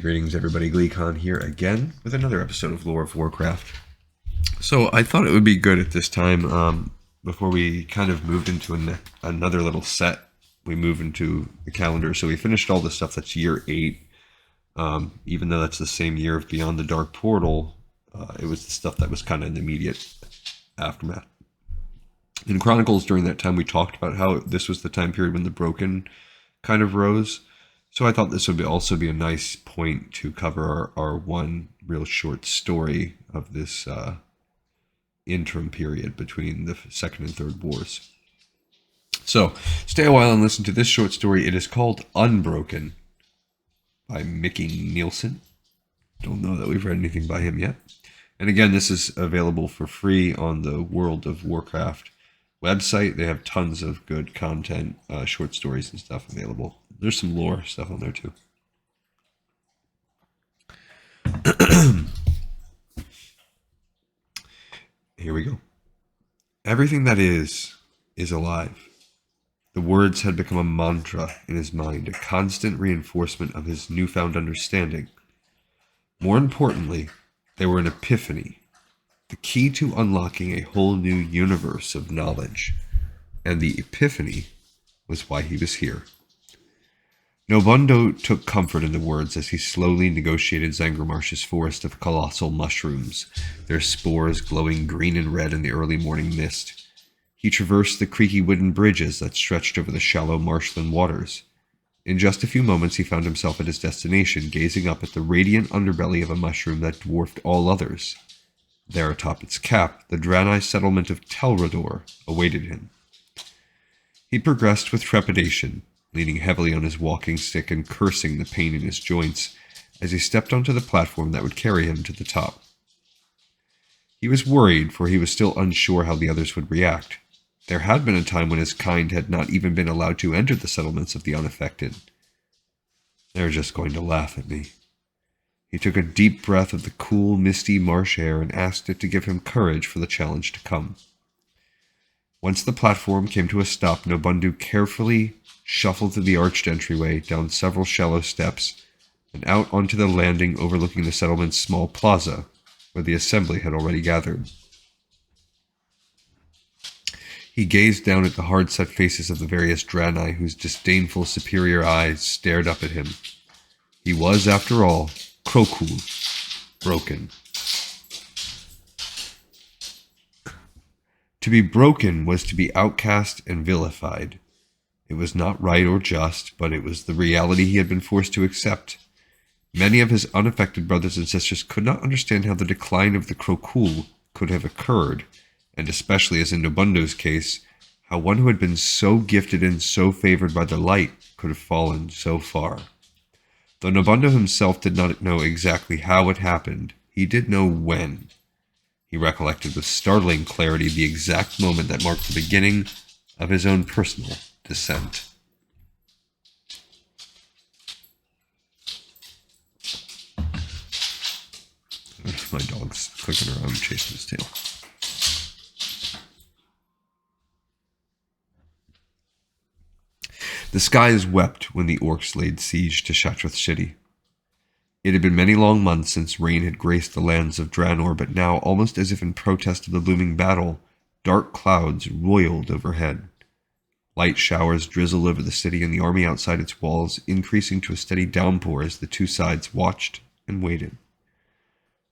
Greetings everybody, Gleekon here again with another episode of Lore of Warcraft. So I thought it would be good at this time, before we kind of moved into another little set, we move into the calendar. So we finished all the stuff that's year 8, even though that's the same year of Beyond the Dark Portal, it was the stuff that was kind of in the immediate aftermath. In Chronicles during that time we talked about how this was the time period when the Broken kind of rose. So I thought this would also be a nice point to cover our one real short story of this interim period between the second and third wars. So stay a while and listen to this short story. It is called Unbroken by Mickey Nielsen. Don't know that we've read anything by him yet. And again, this is available for free on the World of Warcraft website. They have tons of good content, short stories and stuff available. There's some lore stuff on there too. Here we go. Everything that is alive. The words had become a mantra in his mind, a constant reinforcement of his newfound understanding. More importantly, they were an epiphany, the key to unlocking a whole new universe of knowledge. And the epiphany was why he was here. Nobundo took comfort in the words as he slowly negotiated Zangarmarsh's forest of colossal mushrooms, their spores glowing green and red in the early morning mist. He traversed the creaky wooden bridges that stretched over the shallow marshland waters. In just a few moments he found himself at his destination, gazing up at the radiant underbelly of a mushroom that dwarfed all others. There atop its cap, the draenei settlement of Telrador awaited him. He progressed with trepidation, leaning heavily on his walking stick and cursing the pain in his joints as he stepped onto the platform that would carry him to the top. He was worried, for he was still unsure how the others would react. There had been a time when his kind had not even been allowed to enter the settlements of the unaffected. They're just going to laugh at me. He took a deep breath of the cool, misty marsh air and asked it to give him courage for the challenge to come. Once the platform came to a stop, Nobundo carefully shuffled through the arched entryway, down several shallow steps, and out onto the landing overlooking the settlement's small plaza, where the assembly had already gathered. He gazed down at the hard-set faces of the various draenei whose disdainful superior eyes stared up at him. He was, after all, Krokul, broken. To be broken was to be outcast and vilified. It was not right or just, but it was the reality he had been forced to accept. Many of his unaffected brothers and sisters could not understand how the decline of the Krokul could have occurred, and especially as in Nobundo's case, how one who had been so gifted and so favored by the light could have fallen so far. Though Nobundo himself did not know exactly how it happened, he did know when. He recollected with startling clarity the exact moment that marked the beginning of his own personal descent. My dog's clicking around chasing his tail. The skies wept when the orcs laid siege to Shatrath city. It had been many long months since rain had graced the lands of Draenor, but now, almost as if in protest of the looming battle, dark clouds roiled overhead. Light showers drizzled over the city and the army outside its walls, increasing to a steady downpour as the two sides watched and waited.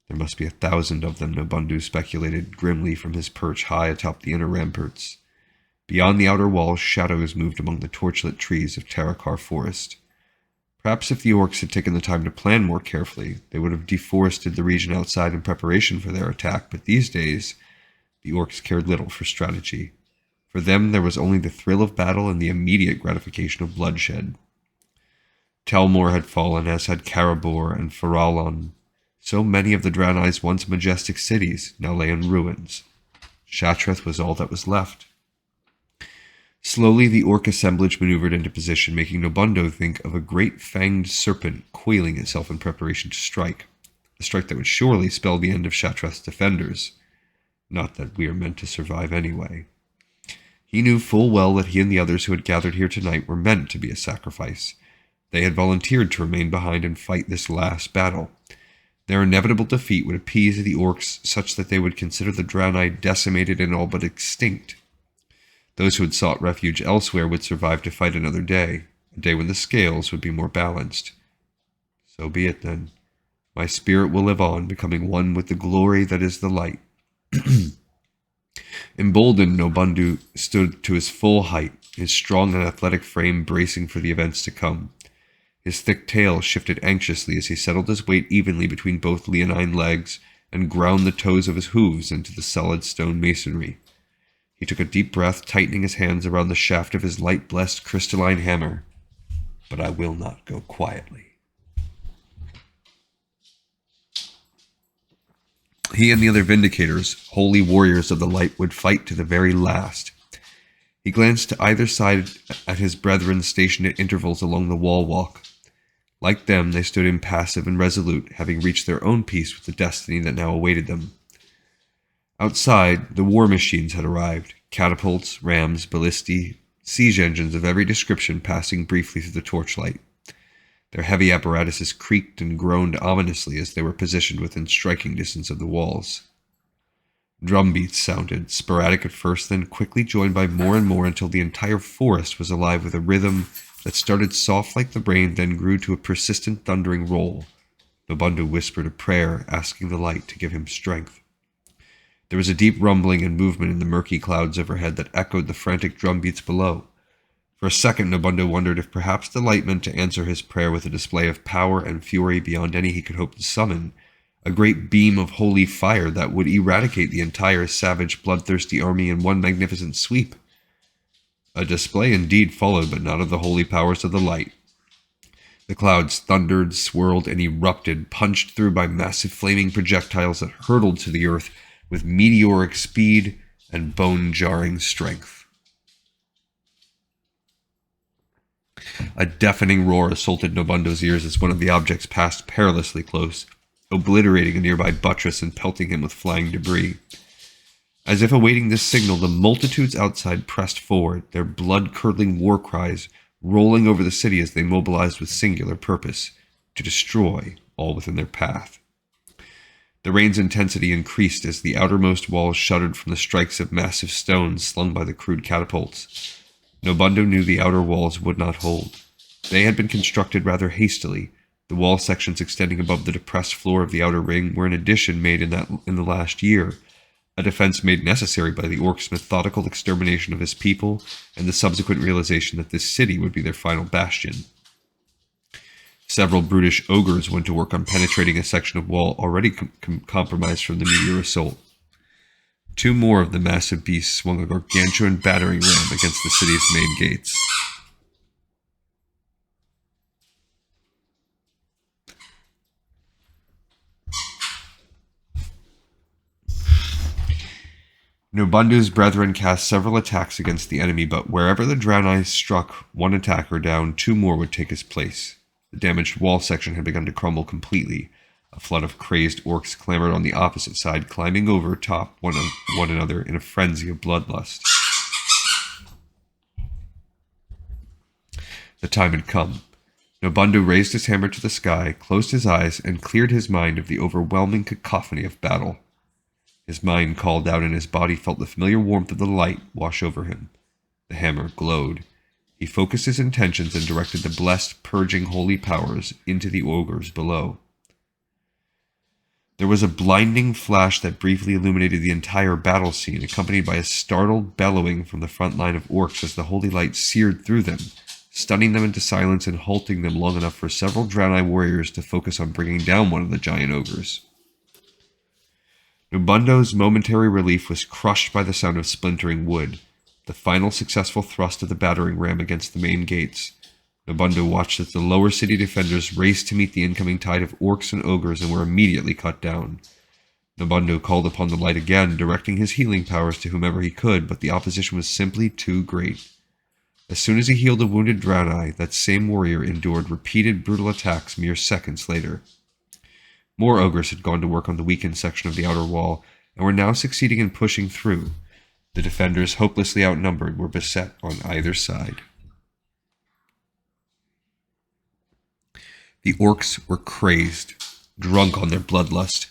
There must be 1,000 of them, Nobundo speculated grimly from his perch high atop the inner ramparts. Beyond the outer walls, shadows moved among the torchlit trees of Tarakar Forest. Perhaps if the orcs had taken the time to plan more carefully, they would have deforested the region outside in preparation for their attack, but these days, the orcs cared little for strategy. For them, there was only the thrill of battle and the immediate gratification of bloodshed. Telmor had fallen, as had Karabor and Farallon. So many of the Draenei's once majestic cities now lay in ruins. Shatrath was all that was left. Slowly, the orc assemblage maneuvered into position, making Nobundo think of a great fanged serpent coiling itself in preparation to strike. A strike that would surely spell the end of Shatrath's defenders. Not that we are meant to survive anyway. He knew full well that he and the others who had gathered here tonight were meant to be a sacrifice. They had volunteered to remain behind and fight this last battle. Their inevitable defeat would appease the orcs such that they would consider the draenei decimated and all but extinct. Those who had sought refuge elsewhere would survive to fight another day, a day when the scales would be more balanced. So be it then. My spirit will live on, becoming one with the glory that is the light. Emboldened, Nobundu stood to his full height, his strong and athletic frame bracing for the events to come. His thick tail shifted anxiously as he settled his weight evenly between both leonine legs and ground the toes of his hooves into the solid stone masonry. He took a deep breath, tightening his hands around the shaft of his light-blessed crystalline hammer. But I will not go quietly. He and the other Vindicators, holy warriors of the light, would fight to the very last. He glanced to either side at his brethren stationed at intervals along the wall walk. Like them, they stood impassive and resolute, having reached their own peace with the destiny that now awaited them. Outside, the war machines had arrived, catapults, rams, ballistae, siege engines of every description passing briefly through the torchlight. Their heavy apparatuses creaked and groaned ominously as they were positioned within striking distance of the walls. Drum beats sounded, sporadic at first, then quickly joined by more and more until the entire forest was alive with a rhythm that started soft like the rain, then grew to a persistent thundering roll. Nobundu whispered a prayer, asking the light to give him strength. There was a deep rumbling and movement in the murky clouds overhead that echoed the frantic drum beats below. For a second, Nobundu wondered if perhaps the light meant to answer his prayer with a display of power and fury beyond any he could hope to summon, a great beam of holy fire that would eradicate the entire savage, bloodthirsty army in one magnificent sweep. A display indeed followed, but not of the holy powers of the light. The clouds thundered, swirled, and erupted, punched through by massive flaming projectiles that hurtled to the earth with meteoric speed and bone-jarring strength. A deafening roar assaulted Nobundo's ears as one of the objects passed perilously close, obliterating a nearby buttress and pelting him with flying debris. As if awaiting this signal, the multitudes outside pressed forward, their blood-curdling war cries rolling over the city as they mobilized with singular purpose, to destroy all within their path. The rain's intensity increased as the outermost walls shuddered from the strikes of massive stones slung by the crude catapults. Nobundu knew the outer walls would not hold. They had been constructed rather hastily. The wall sections extending above the depressed floor of the outer ring were an addition made in the last year, a defense made necessary by the orcs' methodical extermination of his people and the subsequent realization that this city would be their final bastion. Several brutish ogres went to work on penetrating a section of wall already compromised from the meteor assault. Two more of the massive beasts swung a gargantuan battering ram against the city's main gates. Nobundu's brethren cast several attacks against the enemy, but wherever the draenei struck one attacker down, two more would take his place. The damaged wall section had begun to crumble completely. A flood of crazed orcs clamored on the opposite side, climbing over top one another in a frenzy of bloodlust. The time had come. Nobundu raised his hammer to the sky, closed his eyes, and cleared his mind of the overwhelming cacophony of battle. His mind called out, and his body felt the familiar warmth of the light wash over him. The hammer glowed. He focused his intentions and directed the blessed, purging holy powers into the ogres below. There was a blinding flash that briefly illuminated the entire battle scene, accompanied by a startled bellowing from the front line of orcs as the holy light seared through them, stunning them into silence and halting them long enough for several draenei warriors to focus on bringing down one of the giant ogres. Nobundo's momentary relief was crushed by the sound of splintering wood, the final successful thrust of the battering ram against the main gates. Nobundu watched as the lower city defenders raced to meet the incoming tide of orcs and ogres and were immediately cut down. Nobundu called upon the light again, directing his healing powers to whomever he could, but the opposition was simply too great. As soon as he healed a wounded draenei, that same warrior endured repeated brutal attacks mere seconds later. More ogres had gone to work on the weakened section of the outer wall, and were now succeeding in pushing through. The defenders, hopelessly outnumbered, were beset on either side. The orcs were crazed, drunk on their bloodlust.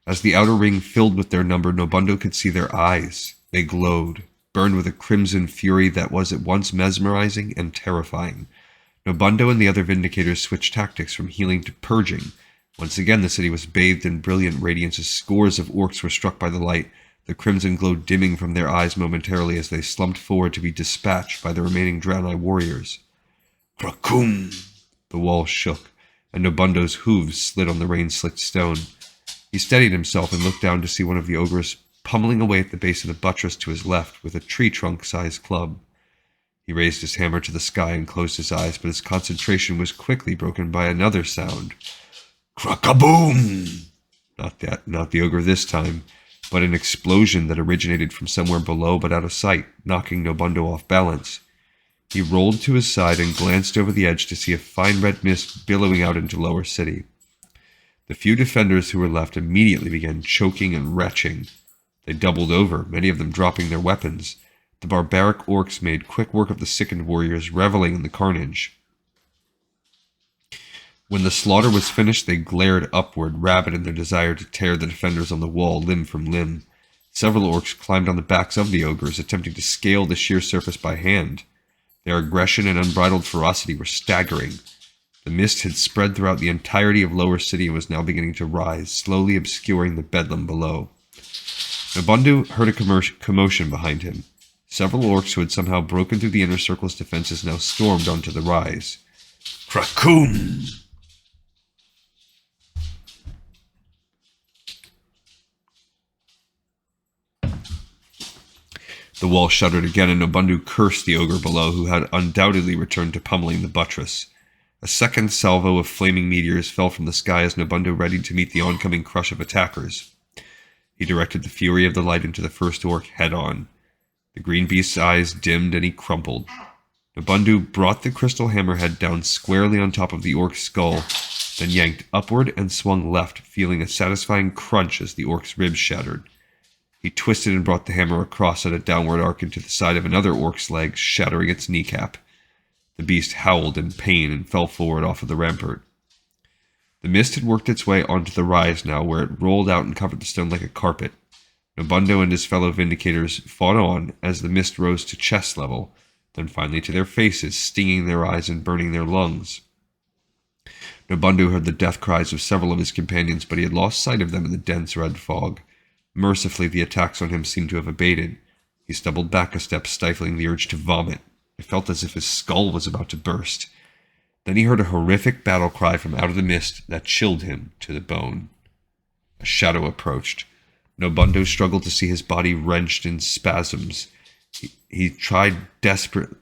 As the outer ring filled with their number, Nobundo could see their eyes. They glowed, burned with a crimson fury that was at once mesmerizing and terrifying. Nobundo and the other Vindicators switched tactics from healing to purging. Once again, the city was bathed in brilliant radiance as scores of orcs were struck by the light, the crimson glow dimming from their eyes momentarily as they slumped forward to be dispatched by the remaining draenei warriors. Krakum! The wall shook, and Nobundo's hooves slid on the rain-slicked stone. He steadied himself and looked down to see one of the ogres pummeling away at the base of the buttress to his left with a tree-trunk-sized club. He raised his hammer to the sky and closed his eyes, but his concentration was quickly broken by another sound. Crakaboom! Not the ogre this time, but an explosion that originated from somewhere below but out of sight, knocking Nobundo off balance. He rolled to his side and glanced over the edge to see a fine red mist billowing out into Lower City. The few defenders who were left immediately began choking and retching. They doubled over, many of them dropping their weapons. The barbaric orcs made quick work of the sickened warriors, reveling in the carnage. When the slaughter was finished, they glared upward, rabid in their desire to tear the defenders on the wall limb from limb. Several orcs climbed on the backs of the ogres, attempting to scale the sheer surface by hand. Their aggression and unbridled ferocity were staggering. The mist had spread throughout the entirety of Lower City and was now beginning to rise, slowly obscuring the bedlam below. Nobundo heard a commotion behind him. Several orcs who had somehow broken through the inner circle's defenses now stormed onto the rise. Krakoon! The wall shuddered again, and Nobundo cursed the ogre below, who had undoubtedly returned to pummeling the buttress. A second salvo of flaming meteors fell from the sky as Nobundo readied to meet the oncoming crush of attackers. He directed the fury of the light into the first orc head-on. The green beast's eyes dimmed and he crumpled. Nobundo brought the crystal hammerhead down squarely on top of the orc's skull, then yanked upward and swung left, feeling a satisfying crunch as the orc's ribs shattered. He twisted and brought the hammer across at a downward arc into the side of another orc's leg, shattering its kneecap. The beast howled in pain and fell forward off of the rampart. The mist had worked its way onto the rise now, where it rolled out and covered the stone like a carpet. Nobundo and his fellow Vindicators fought on as the mist rose to chest level, then finally to their faces, stinging their eyes and burning their lungs. Nobundo heard the death cries of several of his companions, but he had lost sight of them in the dense red fog. Mercifully, the attacks on him seemed to have abated. He stumbled back a step, stifling the urge to vomit. It felt as if his skull was about to burst. Then he heard a horrific battle cry from out of the mist that chilled him to the bone. A shadow approached. Nobundo struggled to see his body wrenched in spasms. He tried desperately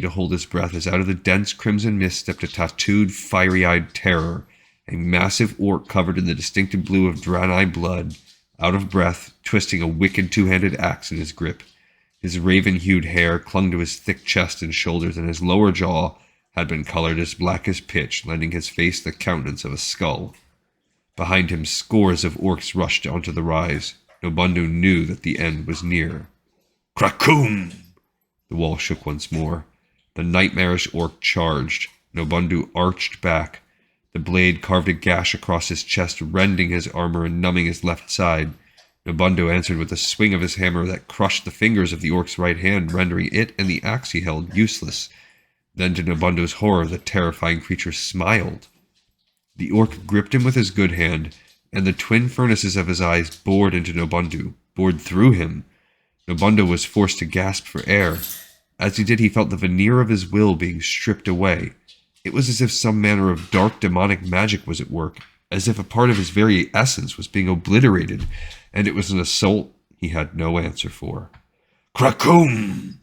to hold his breath as out of the dense crimson mist stepped a tattooed, fiery-eyed terror, a massive orc covered in the distinctive blue of draenei blood, out of breath, twisting a wicked two-handed axe in his grip. His raven-hued hair clung to his thick chest and shoulders, and his lower jaw had been colored as black as pitch, lending his face the countenance of a skull. Behind him, scores of orcs rushed onto the rise. Nobundo knew that the end was near. Krakoom! The wall shook once more. The nightmarish orc charged. Nobundo arched back. The blade carved a gash across his chest, rending his armor and numbing his left side. Nobundo answered with a swing of his hammer that crushed the fingers of the orc's right hand, rendering it and the axe he held useless. Then, to Nobundo's horror, the terrifying creature smiled. The orc gripped him with his good hand, and the twin furnaces of his eyes bored into Nobundo, bored through him. Nobundo was forced to gasp for air. As he did, he felt the veneer of his will being stripped away. It was as if some manner of dark demonic magic was at work, as if a part of his very essence was being obliterated, and it was an assault he had no answer for. Krakoom!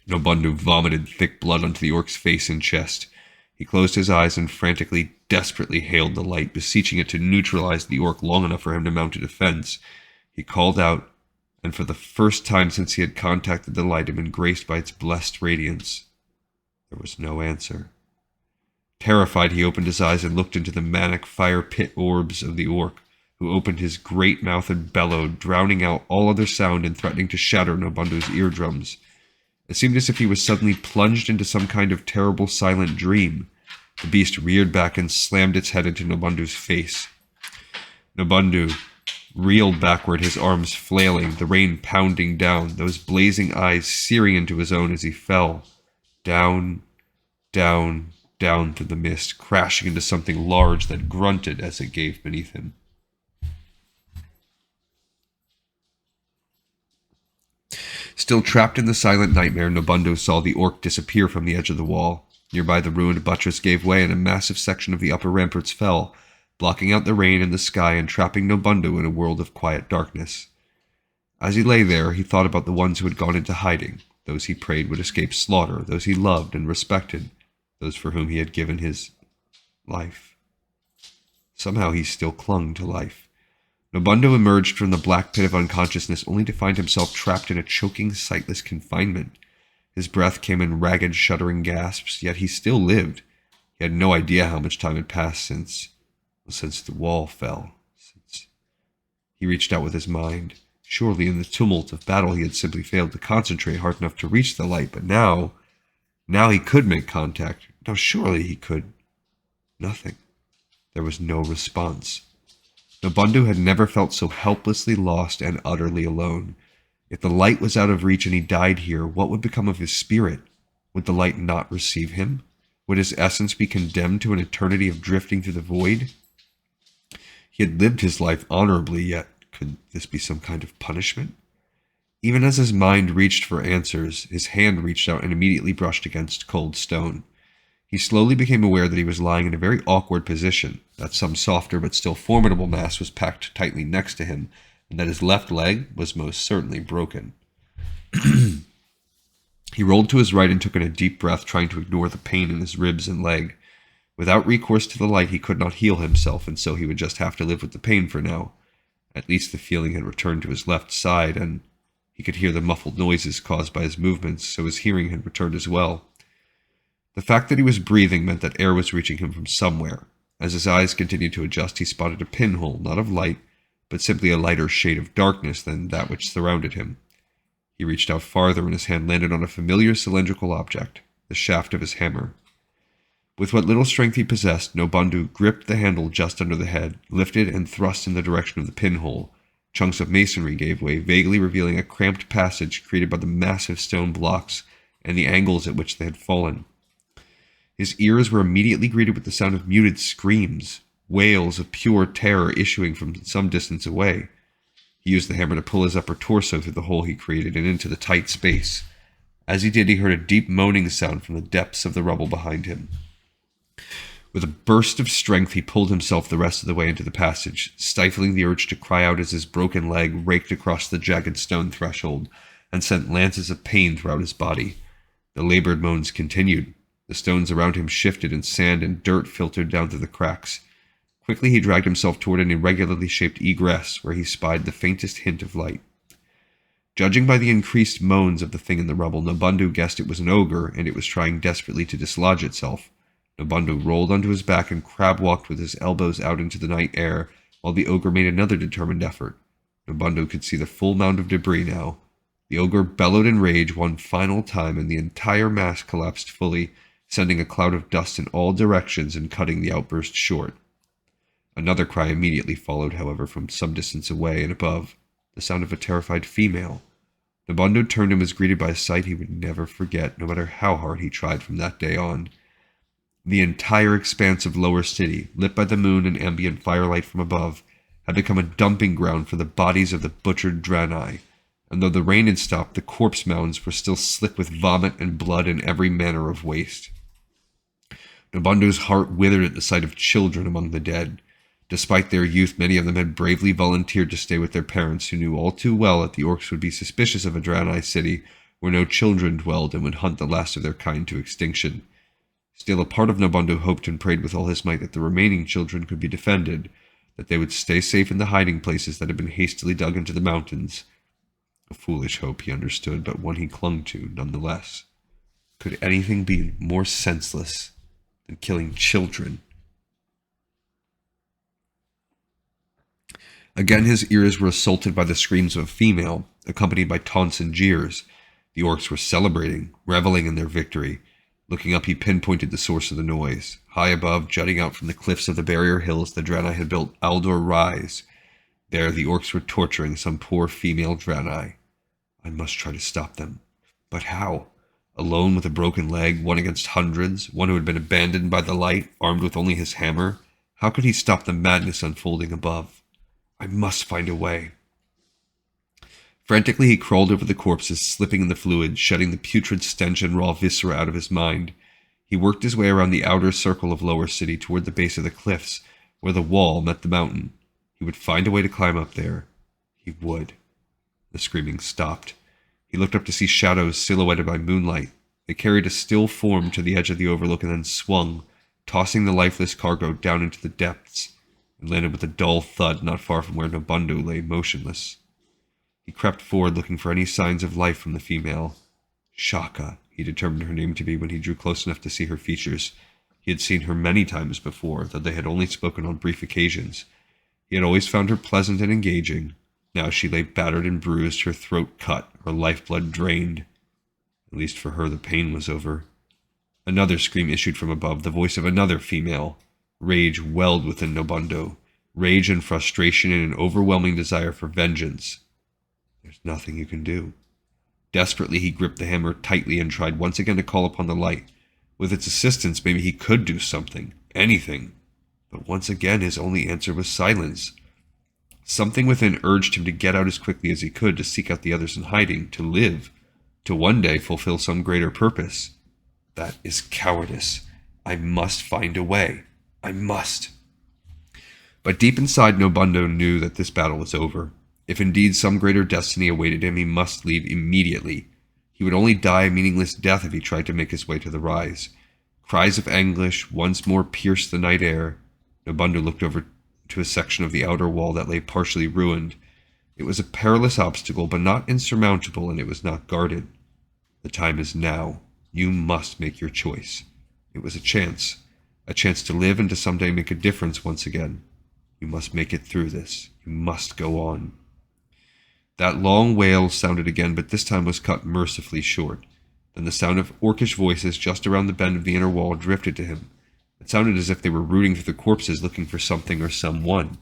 Nobundo vomited thick blood onto the orc's face and chest. He closed his eyes and frantically, desperately hailed the light, beseeching it to neutralize the orc long enough for him to mount a defense. He called out, and for the first time since he had contacted the light and been graced by its blessed radiance, there was no answer. Terrified, he opened his eyes and looked into the manic fire pit orbs of the orc, who opened his great mouth and bellowed, drowning out all other sound and threatening to shatter Nobundo's eardrums. It seemed as if he was suddenly plunged into some kind of terrible silent dream. The beast reared back and slammed its head into Nobundu's face. Nobundu reeled backward, his arms flailing, the rain pounding down, those blazing eyes searing into his own as he fell. Down, down, down through the mist, crashing into something large that grunted as it gave beneath him. Still trapped in the silent nightmare, Nobundu saw the orc disappear from the edge of the wall. Nearby, the ruined buttress gave way and a massive section of the upper ramparts fell, blocking out the rain and the sky and trapping Nobundu in a world of quiet darkness. As he lay there, he thought about the ones who had gone into hiding, those he prayed would escape slaughter, those he loved and respected, those for whom he had given his life. Somehow he still clung to life. Nobundu emerged from the black pit of unconsciousness only to find himself trapped in a choking, sightless confinement. His breath came in ragged, shuddering gasps, yet he still lived. He had no idea how much time had passed since the wall fell. He reached out with his mind. Surely in the tumult of battle he had simply failed to concentrate hard enough to reach the light, but now he could make contact. Now surely he could. Nothing. There was no response. Nobundu had never felt so helplessly lost and utterly alone. If the light was out of reach and he died here, what would become of his spirit? Would the light not receive him? Would his essence be condemned to an eternity of drifting through the void? He had lived his life honorably, yet could this be some kind of punishment? Even as his mind reached for answers, his hand reached out and immediately brushed against cold stone. He slowly became aware that he was lying in a very awkward position, that some softer but still formidable mass was packed tightly next to him, and that his left leg was most certainly broken. He rolled to his right and took in a deep breath, trying to ignore the pain in his ribs and leg. Without recourse to the light, he could not heal himself, and so he would just have to live with the pain for now. At least the feeling had returned to his left side, and he could hear the muffled noises caused by his movements, so his hearing had returned as well. The fact that he was breathing meant that air was reaching him from somewhere. As his eyes continued to adjust, he spotted a pinhole, not of light, but simply a lighter shade of darkness than that which surrounded him. He reached out farther, and his hand landed on a familiar cylindrical object, the shaft of his hammer. With what little strength he possessed, Nobundu gripped the handle just under the head, lifted and thrust in the direction of the pinhole. Chunks of masonry gave way, vaguely revealing a cramped passage created by the massive stone blocks and the angles at which they had fallen. His ears were immediately greeted with the sound of muted screams, wails of pure terror issuing from some distance away. He used the hammer to pull his upper torso through the hole he created and into the tight space. As he did, he heard a deep moaning sound from the depths of the rubble behind him. With a burst of strength, he pulled himself the rest of the way into the passage, stifling the urge to cry out as his broken leg raked across the jagged stone threshold and sent lances of pain throughout his body. The labored moans continued. The stones around him shifted, and sand and dirt filtered down through the cracks. Quickly he dragged himself toward an irregularly shaped egress, where he spied the faintest hint of light. Judging by the increased moans of the thing in the rubble, Nobundu guessed it was an ogre, and it was trying desperately to dislodge itself. Nobundu rolled onto his back and crab-walked with his elbows out into the night air, while the ogre made another determined effort. Nobundu could see the full mound of debris now. The ogre bellowed in rage one final time, and the entire mass collapsed fully, sending a cloud of dust in all directions and cutting the outburst short. Another cry immediately followed, however, from some distance away and above, the sound of a terrified female. Nobundu turned and was greeted by a sight he would never forget, no matter how hard he tried from that day on. The entire expanse of Lower City, lit by the moon and ambient firelight from above, had become a dumping ground for the bodies of the butchered draenei, and though the rain had stopped, the corpse mounds were still slick with vomit and blood and every manner of waste. Nobundu's heart withered at the sight of children among the dead. Despite their youth, many of them had bravely volunteered to stay with their parents, who knew all too well that the orcs would be suspicious of a draenei city where no children dwelled and would hunt the last of their kind to extinction. Still, a part of Nobundu hoped and prayed with all his might that the remaining children could be defended, that they would stay safe in the hiding places that had been hastily dug into the mountains. A foolish hope, he understood, but one he clung to nonetheless. Could anything be more senseless than killing children? Again his ears were assaulted by the screams of a female, accompanied by taunts and jeers. The orcs were celebrating, reveling in their victory. Looking up, he pinpointed the source of the noise. High above, jutting out from the cliffs of the barrier hills the draenei had built Aldor Rise. There, the orcs were torturing some poor female draenei. I must try to stop them. But how? Alone with a broken leg, one against hundreds, one who had been abandoned by the light, armed with only his hammer? How could he stop the madness unfolding above? I must find a way. Frantically, he crawled over the corpses, slipping in the fluid, shutting the putrid stench and raw viscera out of his mind. He worked his way around the outer circle of Lower City toward the base of the cliffs, where the wall met the mountain. He would find a way to climb up there. He would. The screaming stopped. He looked up to see shadows silhouetted by moonlight. They carried a still form to the edge of the overlook and then swung, tossing the lifeless cargo down into the depths, and landed with a dull thud not far from where Nobundo lay motionless. He crept forward, looking for any signs of life from the female. Shaka, he determined her name to be when he drew close enough to see her features. He had seen her many times before, though they had only spoken on brief occasions. He had always found her pleasant and engaging. Now she lay battered and bruised, her throat cut, her lifeblood drained. At least for her the pain was over. Another scream issued from above, the voice of another female. Rage welled within Nobundo. Rage and frustration and an overwhelming desire for vengeance. There's nothing you can do. Desperately, he gripped the hammer tightly and tried once again to call upon the light. With its assistance, maybe he could do something. Anything. But once again, his only answer was silence. Something within urged him to get out as quickly as he could, to seek out the others in hiding, to live, to one day fulfill some greater purpose. That is cowardice. I must find a way. I must. But deep inside, Nobundo knew that this battle was over. If indeed some greater destiny awaited him, he must leave immediately. He would only die a meaningless death if he tried to make his way to the rise. Cries of anguish once more pierced the night air. Nobundo looked over to a section of the outer wall that lay partially ruined. It was a perilous obstacle, but not insurmountable, and it was not guarded. The time is now. You must make your choice. It was a chance to live and to someday make a difference once again. You must make it through this. You must go on. That long wail sounded again, but this time was cut mercifully short. Then the sound of orcish voices just around the bend of the inner wall drifted to him. It sounded as if they were rooting through the corpses, looking for something or someone.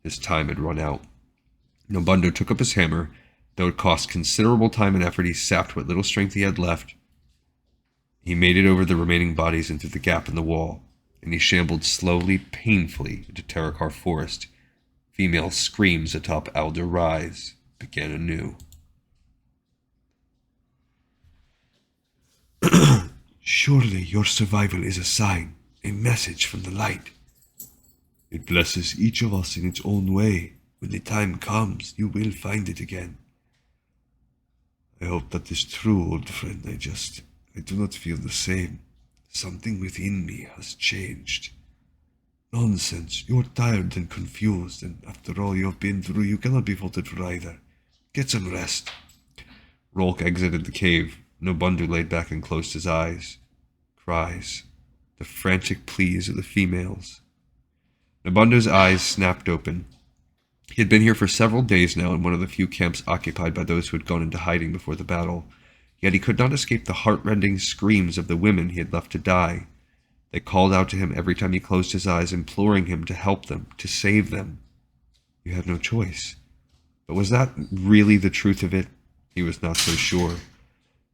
His time had run out. Nobundo took up his hammer. Though it cost considerable time and effort, he sapped what little strength he had left. He made it over the remaining bodies and through the gap in the wall, and he shambled slowly, painfully, into Terakar Forest. Female screams atop Aldor Rise began anew. Surely your survival is a sign, a message from the light. It blesses each of us in its own way. When the time comes, you will find it again. I hope that is true, old friend. I do not feel the same. Something within me has changed. Nonsense. You're tired and confused, and after all you have been through, you cannot be faulted for either. Get some rest. Rolk exited the cave. Nobundo laid back and closed his eyes. Cries. The frantic pleas of the females. Nobundo's eyes snapped open. He had been here for several days now in one of the few camps occupied by those who had gone into hiding before the battle. Yet he could not escape the heart-rending screams of the women he had left to die. They called out to him every time he closed his eyes, imploring him to help them, to save them. You had no choice. But was that really the truth of it? He was not so sure.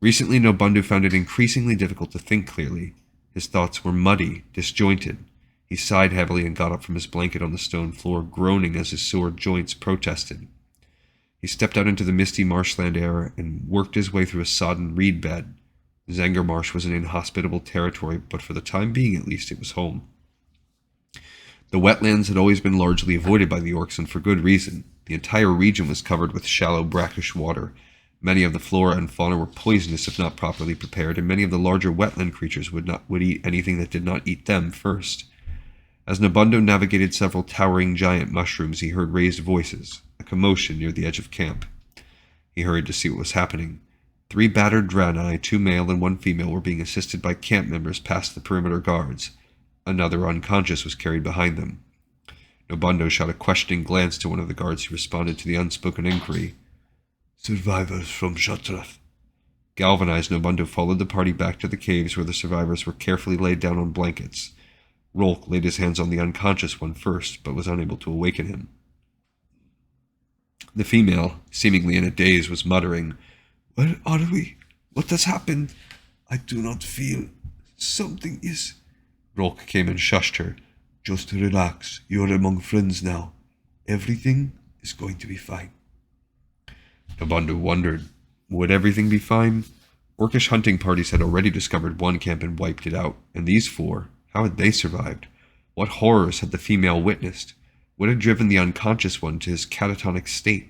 Recently, Nobundo found it increasingly difficult to think clearly. His thoughts were muddy, disjointed. He sighed heavily and got up from his blanket on the stone floor, groaning as his sore joints protested. He stepped out into the misty marshland air and worked his way through a sodden reed bed. Zanger Marsh was an inhospitable territory, but for the time being at least it was home. The wetlands had always been largely avoided by the orcs, and for good reason. The entire region was covered with shallow, brackish water. Many of the flora and fauna were poisonous if not properly prepared, and many of the larger wetland creatures would eat anything that did not eat them first. As Nobundo navigated several towering giant mushrooms, he heard raised voices, a commotion near the edge of camp. He hurried to see what was happening. 3 battered draenei, 2 male and 1 female, were being assisted by camp members past the perimeter guards. Another, unconscious, was carried behind them. Nobundo shot a questioning glance to one of the guards who responded to the unspoken inquiry. Survivors from Shatrath. Galvanized, Nobundo followed the party back to the caves where the survivors were carefully laid down on blankets. Rolk laid his hands on the unconscious one first, but was unable to awaken him. The female, seemingly in a daze, was muttering, "Where are we? What has happened? I do not feel. Something is..." Rolk came and shushed her. "Just relax. You're among friends now. Everything is going to be fine." Nobundo wondered, would everything be fine? Orcish hunting parties had already discovered one camp and wiped it out, and these four, how had they survived? What horrors had the female witnessed? What had driven the unconscious one to his catatonic state?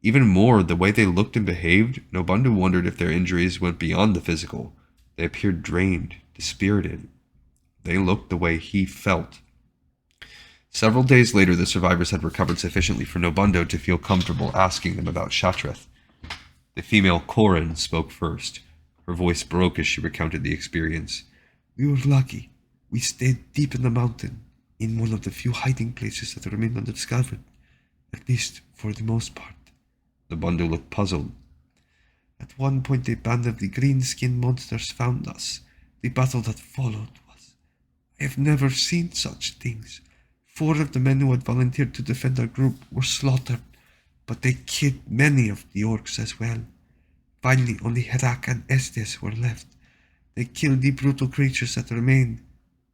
Even more, the way they looked and behaved, Nobundo wondered if their injuries went beyond the physical. They appeared drained, dispirited. They looked the way he felt. Several days later, the survivors had recovered sufficiently for Nobundo to feel comfortable asking them about Shatrath. The female Corin spoke first. Her voice broke as she recounted the experience. "We were lucky. We stayed deep in the mountain, in one of the few hiding places that remained undiscovered, at least for the most part." Nobundo looked puzzled. "At one point a band of the green-skinned monsters found us. The battle that followed was... I have never seen such things. 4 of the men who had volunteered to defend our group were slaughtered, but they killed many of the orcs as well. Finally, only Herak and Estes were left. They killed the brutal creatures that remained.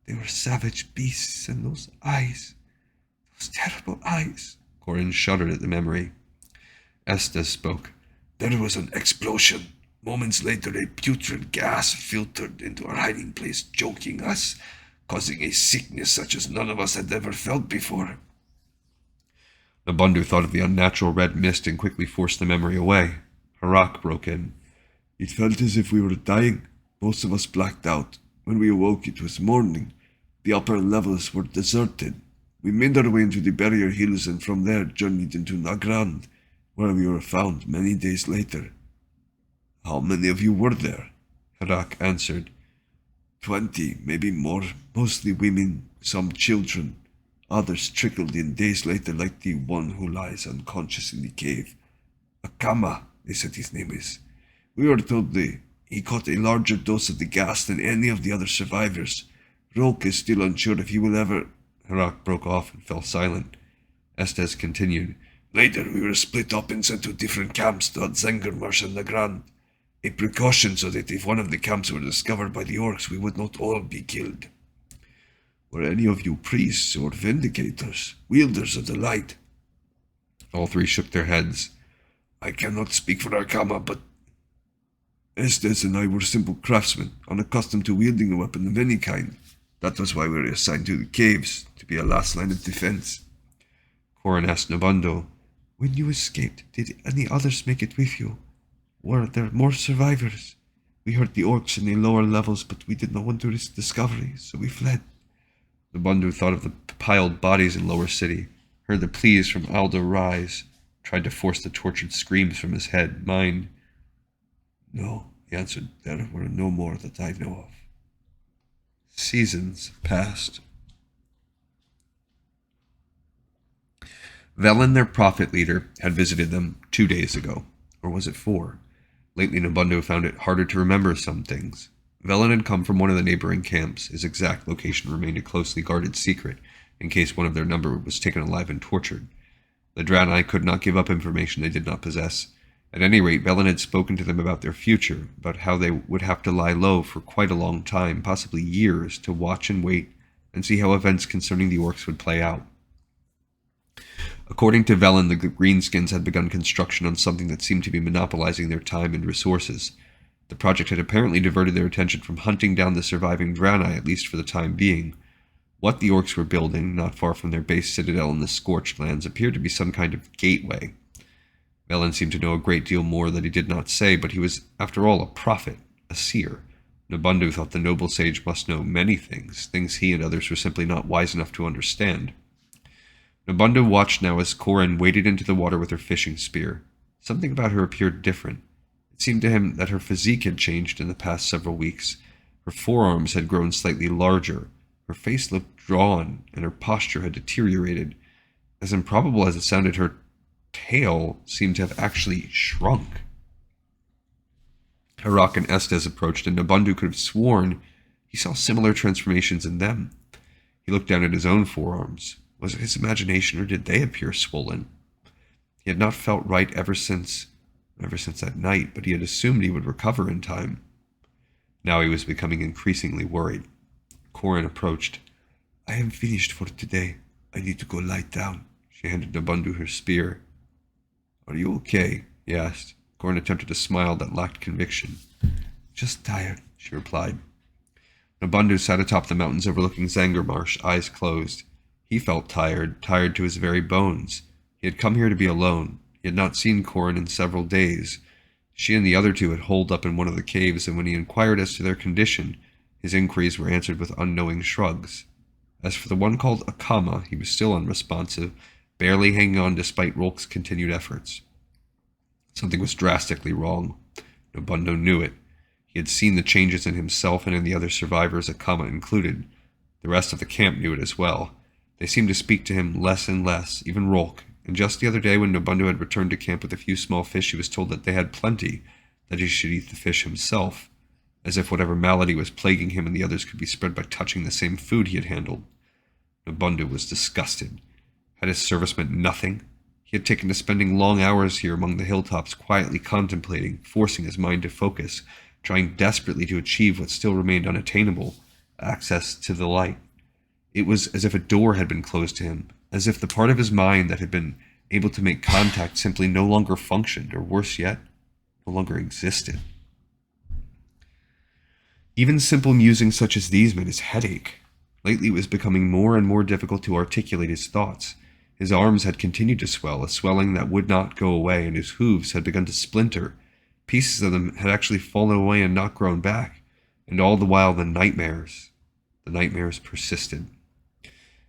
They were savage beasts, and those eyes, those terrible eyes." Corin shuddered at the memory. Estes spoke. "There was an explosion. Moments later, a putrid gas filtered into our hiding place, choking us, causing a sickness such as none of us had ever felt before." Nobundo thought of the unnatural red mist and quickly forced the memory away. Harak broke in. "It felt as if we were dying. Most of us blacked out. When we awoke, it was morning. The upper levels were deserted. We made our way into the barrier hills and from there journeyed into Nagrand, where we were found many days later." "How many of you were there?" Harak answered. 20, maybe more, mostly women, some children. Others trickled in days later, like the one who lies unconscious in the cave. Akama, they said his name is. We were told he caught a larger dose of the gas than any of the other survivors. Rolk is still unsure if he will ever... Harak broke off and fell silent. Estes continued. "Later we were split up and sent to different camps to Zengermarsh and Nagrand. A precaution so that if one of the camps were discovered by the orcs, we would not all be killed." "Were any of you priests or vindicators, wielders of the light?" All 3 shook their heads. "I cannot speak for Arkama, but Estes and I were simple craftsmen, unaccustomed to wielding a weapon of any kind. That was why we were assigned to the caves, to be a last line of defense." Corin asked Nobundo, "When you escaped, did any others make it with you? Were there more survivors? We heard the orcs in the lower levels, but we did not want to risk discovery, so we fled." Nobundo thought of the piled bodies in Lower City, heard the pleas from Aldo rise, tried to force the tortured screams from his mind. "No," he answered, "there were no more that I know of." Seasons passed. Velen, their prophet leader, had visited them 2 days ago. Or was it 4? Lately, Nobundo found it harder to remember some things. Velen had come from one of the neighboring camps. His exact location remained a closely guarded secret, in case one of their number was taken alive and tortured. The draenei could not give up information they did not possess. At any rate, Velen had spoken to them about their future, about how they would have to lie low for quite a long time, possibly years, to watch and wait, and see how events concerning the orcs would play out. According to Velen, the Greenskins had begun construction on something that seemed to be monopolizing their time and resources. The project had apparently diverted their attention from hunting down the surviving draenei, at least for the time being. What the orcs were building, not far from their base citadel in the Scorched Lands, appeared to be some kind of gateway. Velen seemed to know a great deal more that he did not say, but he was, after all, a prophet, a seer. Nobundo thought the noble sage must know many things, things he and others were simply not wise enough to understand. Nobundo watched now as Corin waded into the water with her fishing spear. Something about her appeared different. It seemed to him that her physique had changed in the past several weeks. Her forearms had grown slightly larger. Her face looked drawn, and her posture had deteriorated. As improbable as it sounded, her tail seemed to have actually shrunk. Harak and Estes approached, and Nabundu could have sworn he saw similar transformations in them. He looked down at his own forearms. Was it his imagination, or did they appear swollen? He had not felt right ever since that night, but he had assumed he would recover in time. Now he was becoming increasingly worried. Corin approached. I am finished for today. I need to go lie down. She handed Nabundu her spear. Are you okay? He asked. Corin attempted a smile that lacked conviction. Just tired, she replied. Nabundu sat atop the mountains overlooking Zangarmarsh, eyes closed. He felt tired to his very bones. He had come here to be alone. He had not seen Corin in several days. She and the other two had holed up in one of the caves, and when he inquired as to their condition, his inquiries were answered with unknowing shrugs. As for the one called Akama, he was still unresponsive, barely hanging on despite Rolk's continued efforts. Something was drastically wrong. Nabundu knew it. He had seen the changes in himself and in the other survivors, Akama included. The rest of the camp knew it as well. They seemed to speak to him less and less, even Rolk. And just the other day, when Nabundu had returned to camp with a few small fish, he was told that they had plenty, that he should eat the fish himself, as if whatever malady was plaguing him and the others could be spread by touching the same food he had handled. Nabundu was disgusted. Had his service meant nothing? He had taken to spending long hours here among the hilltops, quietly contemplating, forcing his mind to focus, trying desperately to achieve what still remained unattainable, access to the light. It was as if a door had been closed to him, as if the part of his mind that had been able to make contact simply no longer functioned, or worse yet, no longer existed. Even simple musings such as these made his head ache. Lately it was becoming more and more difficult to articulate his thoughts. His arms had continued to swell, a swelling that would not go away, and his hooves had begun to splinter. Pieces of them had actually fallen away and not grown back, and all the while the nightmares persisted.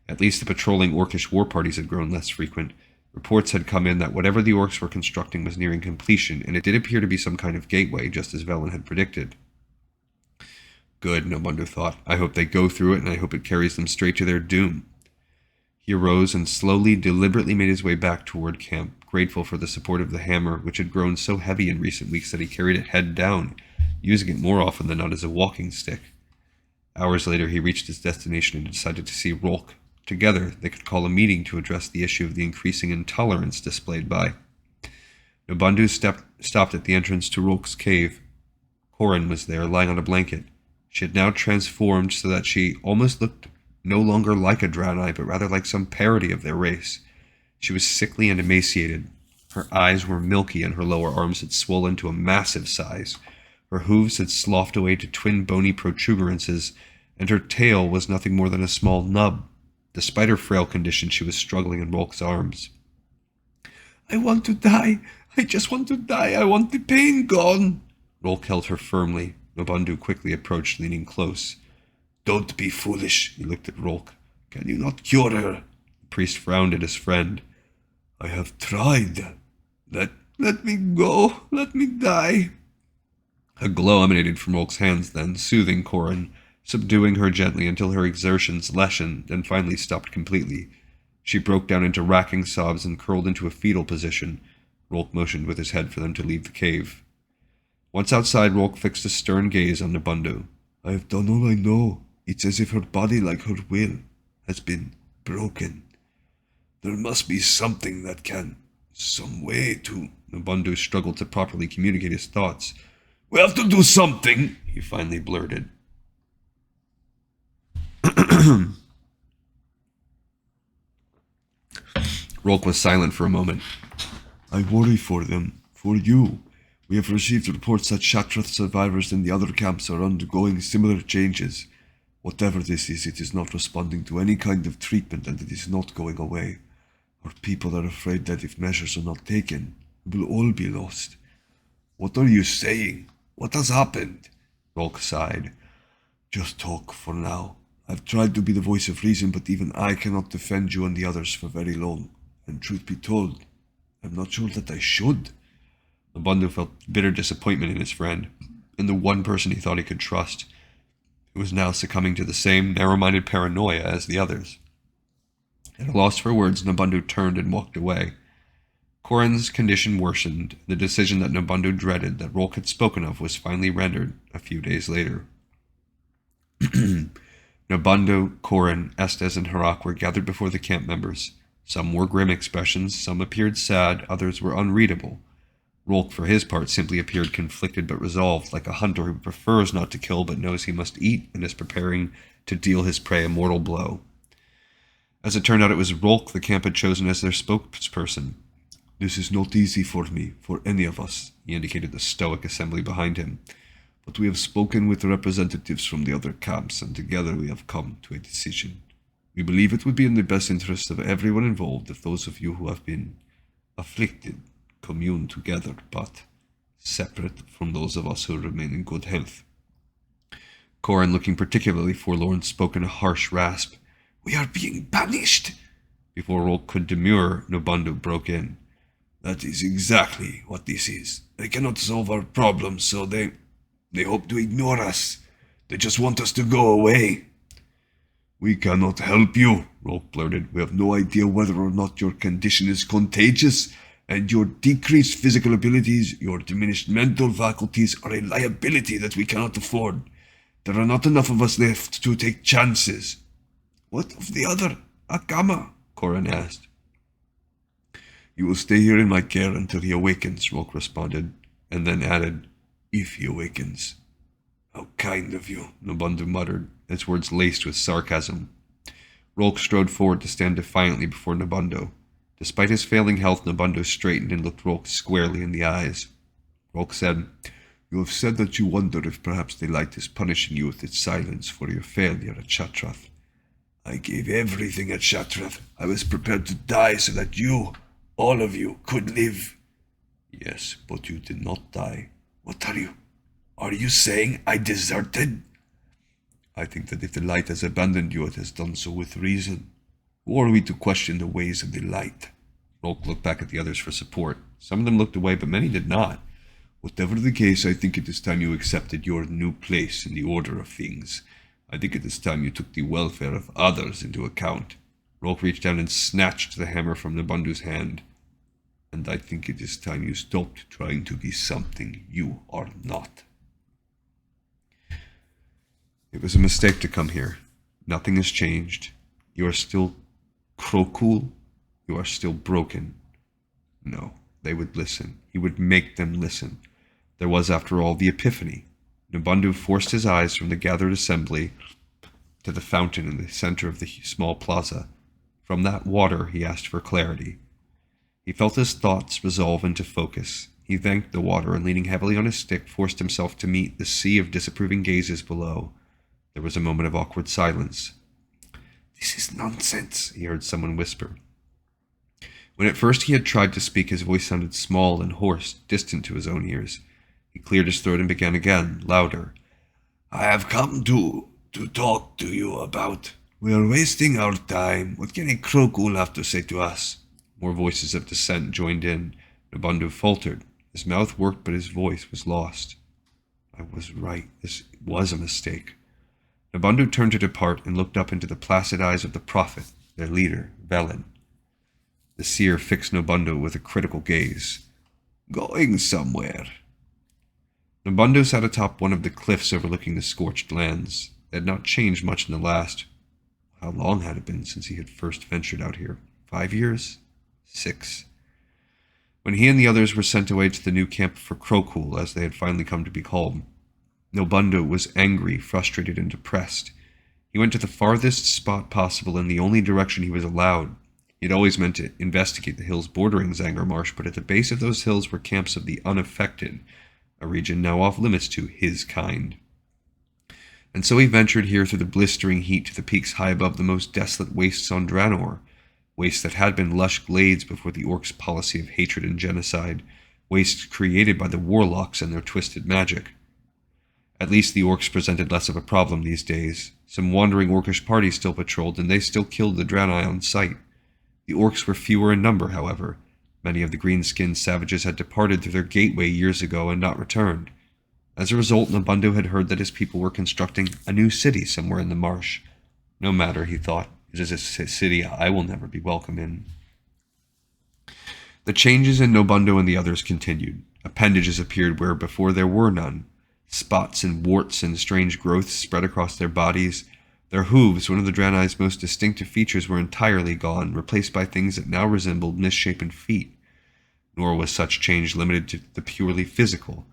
At least the patrolling Orcish war parties had grown less frequent. Reports had come in that whatever the Orcs were constructing was nearing completion, and it did appear to be some kind of gateway, just as Velen had predicted. Good, Nabundu thought. I hope they go through it, and I hope it carries them straight to their doom. He arose and slowly, deliberately made his way back toward camp, grateful for the support of the hammer, which had grown so heavy in recent weeks that he carried it head down, using it more often than not as a walking stick. Hours later, he reached his destination and decided to see Rolk. Together, they could call a meeting to address the issue of the increasing intolerance displayed by. Nabundu stopped at the entrance to Rolk's cave. Corin was there, lying on a blanket. She had now transformed so that she almost looked no longer like a draenei, but rather like some parody of their race. She was sickly and emaciated. Her eyes were milky, and her lower arms had swollen to a massive size. Her hooves had sloughed away to twin bony protuberances, and her tail was nothing more than a small nub. Despite her frail condition, she was struggling in Rolk's arms. I want to die. I just want to die. I want the pain gone. Rolk held her firmly. Nabundu quickly approached, leaning close. Don't be foolish, he looked at Rolk. Can you not cure her? The priest frowned at his friend. I have tried. Let me go. Let me die. A glow emanated from Rolk's hands then, soothing Corin, subduing her gently until her exertions lessened and finally stopped completely. She broke down into racking sobs and curled into a fetal position. Rolk motioned with his head for them to leave the cave. Once outside, Rolk fixed a stern gaze on Nabundu. I have done all I know. It's as if her body, like her will, has been broken. There must be something that can, some way to... Nabundu struggled to properly communicate his thoughts. We have to do something, he finally blurted. Rolk was silent for a moment. I worry for them, for you. We have received reports that Shatrath survivors in the other camps are undergoing similar changes. Whatever this is, it is not responding to any kind of treatment, and it is not going away. Our people are afraid that if measures are not taken, we will all be lost. What are you saying? What has happened? Rolk sighed. Just talk for now. I've tried to be the voice of reason, but even I cannot defend you and the others for very long. And truth be told, I'm not sure that I should. Nabundu felt bitter disappointment in his friend, in the one person he thought he could trust, who was now succumbing to the same narrow-minded paranoia as the others. At a loss for words, Nabundu turned and walked away. Corin's condition worsened. The decision that Nobundo dreaded, that Rolk had spoken of, was finally rendered a few days later. Nobundo, Corin, Estes, and Harak were gathered before the camp members. Some wore grim expressions, some appeared sad, others were unreadable. Rolk, for his part, simply appeared conflicted but resolved, like a hunter who prefers not to kill but knows he must eat and is preparing to deal his prey a mortal blow. As it turned out, it was Rolk the camp had chosen as their spokesperson. "This is not easy for me, for any of us," he indicated the stoic assembly behind him. "But we have spoken with representatives from the other camps, and together we have come to a decision. We believe it would be in the best interest of everyone involved if those of you who have been afflicted commune together, but separate from those of us who remain in good health." Corin, looking particularly forlorn, spoke in a harsh rasp. "We are being banished!" Before Rolk could demur, Nobundo broke in. "That is exactly what this is. They cannot solve our problems, so they hope to ignore us. They just want us to go away." "We cannot help you," Rolk blurted. "We have no idea whether or not your condition is contagious, and your decreased physical abilities, your diminished mental faculties are a liability that we cannot afford. There are not enough of us left to take chances." "What of the other, Akama?" Corin asked. "You will stay here in my care until he awakens," Rolk responded, and then added, "if he awakens." "How kind of you," Nobundo muttered, his words laced with sarcasm. Rolk strode forward to stand defiantly before Nobundo. Despite his failing health, Nobundo straightened and looked Rolk squarely in the eyes. Rolk said, "You have said that you wonder if perhaps the light is punishing you with its silence for your failure at Shatrath. I gave everything at Shatrath. I was prepared to die so that you, all of you, could live." "Yes, but you did not die." "What are you saying I deserted?" "I think that if the light has abandoned you, it has done so with reason. Who are we to question the ways of the light?" Rolk looked back at the others for support. Some of them looked away, but many did not. "Whatever the case, I think it is time you accepted your new place in the order of things. I think it is time you took the welfare of others into account." Rolk reached down and snatched the hammer from Nobundo's hand. "And I think it is time you stopped trying to be something you are not." "It was a mistake to come here. Nothing has changed. You are still Krokul. You are still broken." No, they would listen. He would make them listen. There was, after all, the epiphany. Nobundo forced his eyes from the gathered assembly to the fountain in the center of the small plaza. From that water, he asked for clarity. He felt his thoughts resolve into focus. He thanked the water and, leaning heavily on his stick, forced himself to meet the sea of disapproving gazes below. There was a moment of awkward silence. "This is nonsense," he heard someone whisper. When at first he had tried to speak, his voice sounded small and hoarse, distant to his own ears. He cleared his throat and began again, louder. "I have come to talk to you about. We are wasting our time. What can a Krokul have to say to us?" More voices of dissent joined in. Nobundo faltered. His mouth worked, but his voice was lost. "I was right. This was a mistake." Nobundo turned to depart and looked up into the placid eyes of the prophet, their leader, Velen. The seer fixed Nobundo with a critical gaze. "Going somewhere?" Nobundo sat atop one of the cliffs overlooking the scorched lands. It had not changed much in the last. How long had it been since he had first ventured out here? 5 years? 6? When he and the others were sent away to the new camp for Krokul, as they had finally come to be called, Nobundo was angry, frustrated, and depressed. He went to the farthest spot possible in the only direction he was allowed. He had always meant to investigate the hills bordering Zangar Marsh, but at the base of those hills were camps of the unaffected, a region now off limits to his kind. And so he ventured here through the blistering heat to the peaks high above the most desolate wastes on Draenor, wastes that had been lush glades before the Orcs' policy of hatred and genocide, wastes created by the warlocks and their twisted magic. At least the Orcs presented less of a problem these days. Some wandering Orcish parties still patrolled, and they still killed the draenei on sight. The Orcs were fewer in number, however. Many of the green-skinned savages had departed through their gateway years ago and not returned. As a result, Nobundo had heard that his people were constructing a new city somewhere in the marsh. No matter, he thought, it is a city I will never be welcome in. The changes in Nobundo and the others continued. Appendages appeared where before there were none. Spots and warts and strange growths spread across their bodies. Their hooves, one of the draenei's most distinctive features, were entirely gone, replaced by things that now resembled misshapen feet. Nor was such change limited to the purely physical.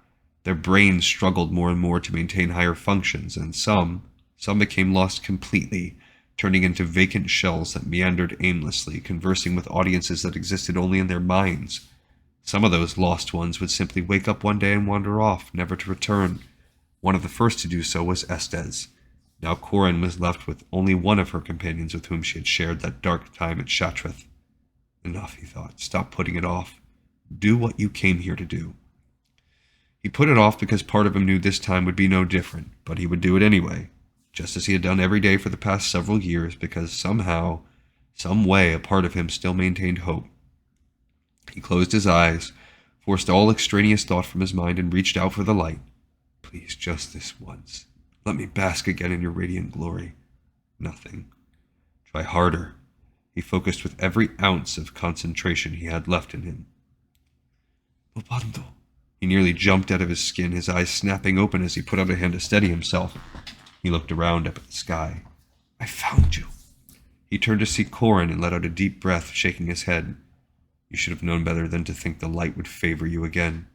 Their brains struggled more and more to maintain higher functions, and some became lost completely, turning into vacant shells that meandered aimlessly, conversing with audiences that existed only in their minds. Some of those lost ones would simply wake up one day and wander off, never to return. One of the first to do so was Estes. Now Corin was left with only one of her companions with whom she had shared that dark time at Shatrath. Enough, he thought. Stop putting it off. Do what you came here to do. He put it off because part of him knew this time would be no different, but he would do it anyway, just as he had done every day for the past several years, because somehow, some way, a part of him still maintained hope. He closed his eyes, forced all extraneous thought from his mind, and reached out for the light. Please, just this once. Let me bask again in your radiant glory. Nothing. Try harder. He focused with every ounce of concentration he had left in him. Nobundo. He nearly jumped out of his skin, his eyes snapping open as he put out a hand to steady himself. He looked around up at the sky. I found you. He turned to see Corin and let out a deep breath, shaking his head. You should have known better than to think the light would favor you again.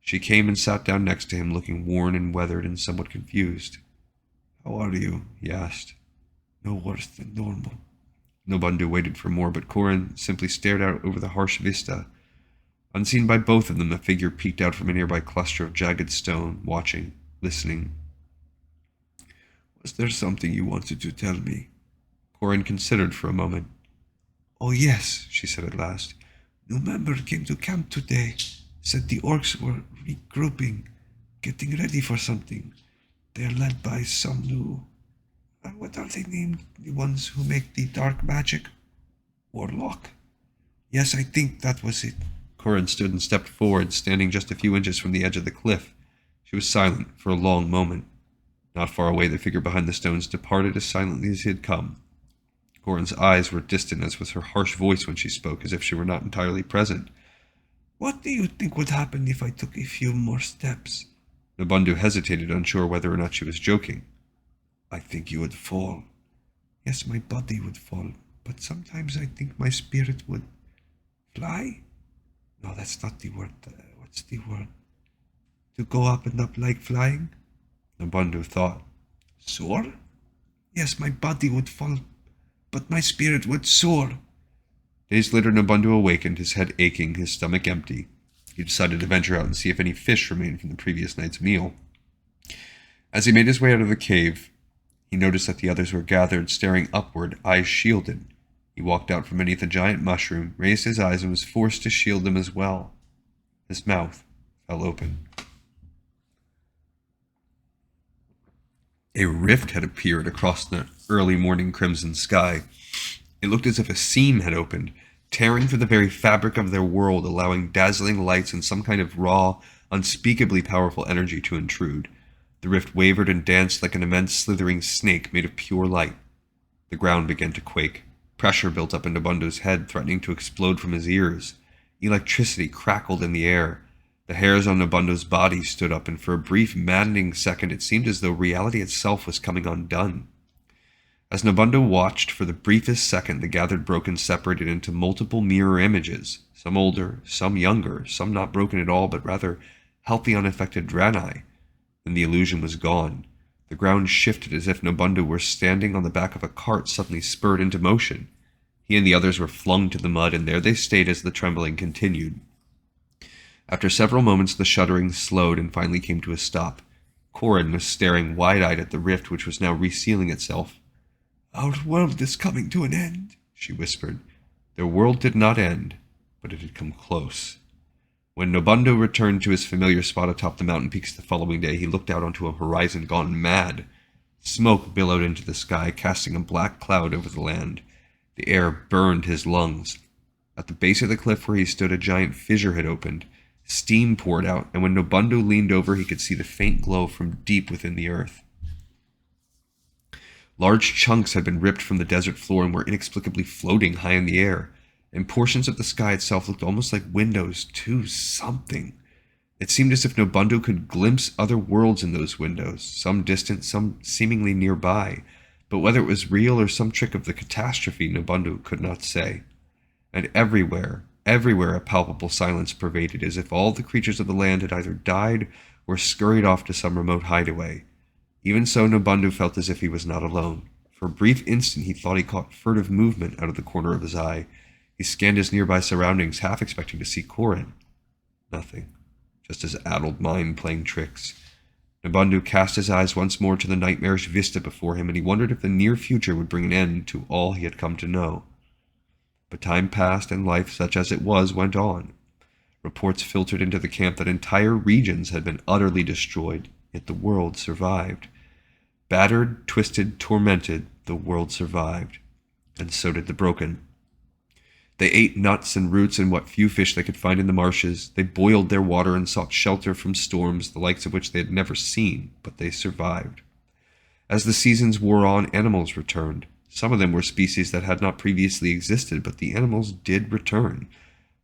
She came and sat down next to him, looking worn and weathered and somewhat confused. How are you? He asked. No worse than normal. Nobundo waited for more, but Corin simply stared out over the harsh vista. Unseen by both of them, a figure peeked out from a nearby cluster of jagged stone, watching, listening. Was there something you wanted to tell me? Corin considered for a moment. Oh yes, she said at last. New member came to camp today. Said the orcs were regrouping, getting ready for something. They're led by some new... what are they named? The ones who make the dark magic? Warlock. Yes, I think that was it. Corin stood and stepped forward, standing just a few inches from the edge of the cliff. She was silent for a long moment. Not far away, the figure behind the stones departed as silently as he had come. Corin's eyes were distant, as was her harsh voice when she spoke, as if she were not entirely present. What do you think would happen if I took a few more steps? Nobundo hesitated, unsure whether or not she was joking. I think you would fall. Yes, my body would fall, but sometimes I think my spirit would fly. No, that's not the word. What's the word? To go up and up like flying? Nobundo thought. Soar? Yes, my body would fall, but my spirit would soar. Days later, Nobundo awakened, his head aching, his stomach empty. He decided to venture out and see if any fish remained from the previous night's meal. As he made his way out of the cave, he noticed that the others were gathered, staring upward, eyes shielded. He walked out from beneath a giant mushroom, raised his eyes, and was forced to shield them as well. His mouth fell open. A rift had appeared across the early morning crimson sky. It looked as if a seam had opened, tearing through the very fabric of their world, allowing dazzling lights and some kind of raw, unspeakably powerful energy to intrude. The rift wavered and danced like an immense slithering snake made of pure light. The ground began to quake. Pressure built up into Nobundo's head, threatening to explode from his ears. Electricity crackled in the air. The hairs on Nobundo's body stood up, and for a brief, maddening second it seemed as though reality itself was coming undone. As Nobundo watched, for the briefest second the gathered broken separated into multiple mirror images, some older, some younger, some not broken at all, but rather healthy, unaffected draenei. Then the illusion was gone. The ground shifted as if Nobundo were standing on the back of a cart suddenly spurred into motion. He and the others were flung to the mud, and there they stayed as the trembling continued. After several moments, the shuddering slowed and finally came to a stop. Corin was staring wide-eyed at the rift, which was now resealing itself. Our world is coming to an end, she whispered. Their world did not end, but it had come close. When Nobundo returned to his familiar spot atop the mountain peaks the following day, he looked out onto a horizon gone mad. Smoke billowed into the sky, casting a black cloud over the land. The air burned his lungs. At the base of the cliff where he stood, a giant fissure had opened. Steam poured out, and when Nobundo leaned over, he could see the faint glow from deep within the earth. Large chunks had been ripped from the desert floor and were inexplicably floating high in the air. and portions of the sky itself looked almost like windows to something. It seemed as if Nobundo could glimpse other worlds in those windows, some distant, some seemingly nearby, but whether it was real or some trick of the catastrophe, Nobundo could not say. And everywhere a palpable silence pervaded, as if all the creatures of the land had either died or scurried off to some remote hideaway. Even so, Nobundo felt as if he was not alone. For a brief instant he thought he caught furtive movement out of the corner of his eye. He scanned his nearby surroundings, half expecting to see Korin. Nothing. Just his addled mind playing tricks. Nobundo cast his eyes once more to the nightmarish vista before him, and he wondered if the near future would bring an end to all he had come to know. But time passed, and life, such as it was, went on. Reports filtered into the camp that entire regions had been utterly destroyed, yet the world survived. Battered, twisted, tormented, the world survived. And so did the broken. They ate nuts and roots and what few fish they could find in the marshes. They boiled their water and sought shelter from storms, the likes of which they had never seen, but they survived. As the seasons wore on, animals returned. Some of them were species that had not previously existed, but the animals did return.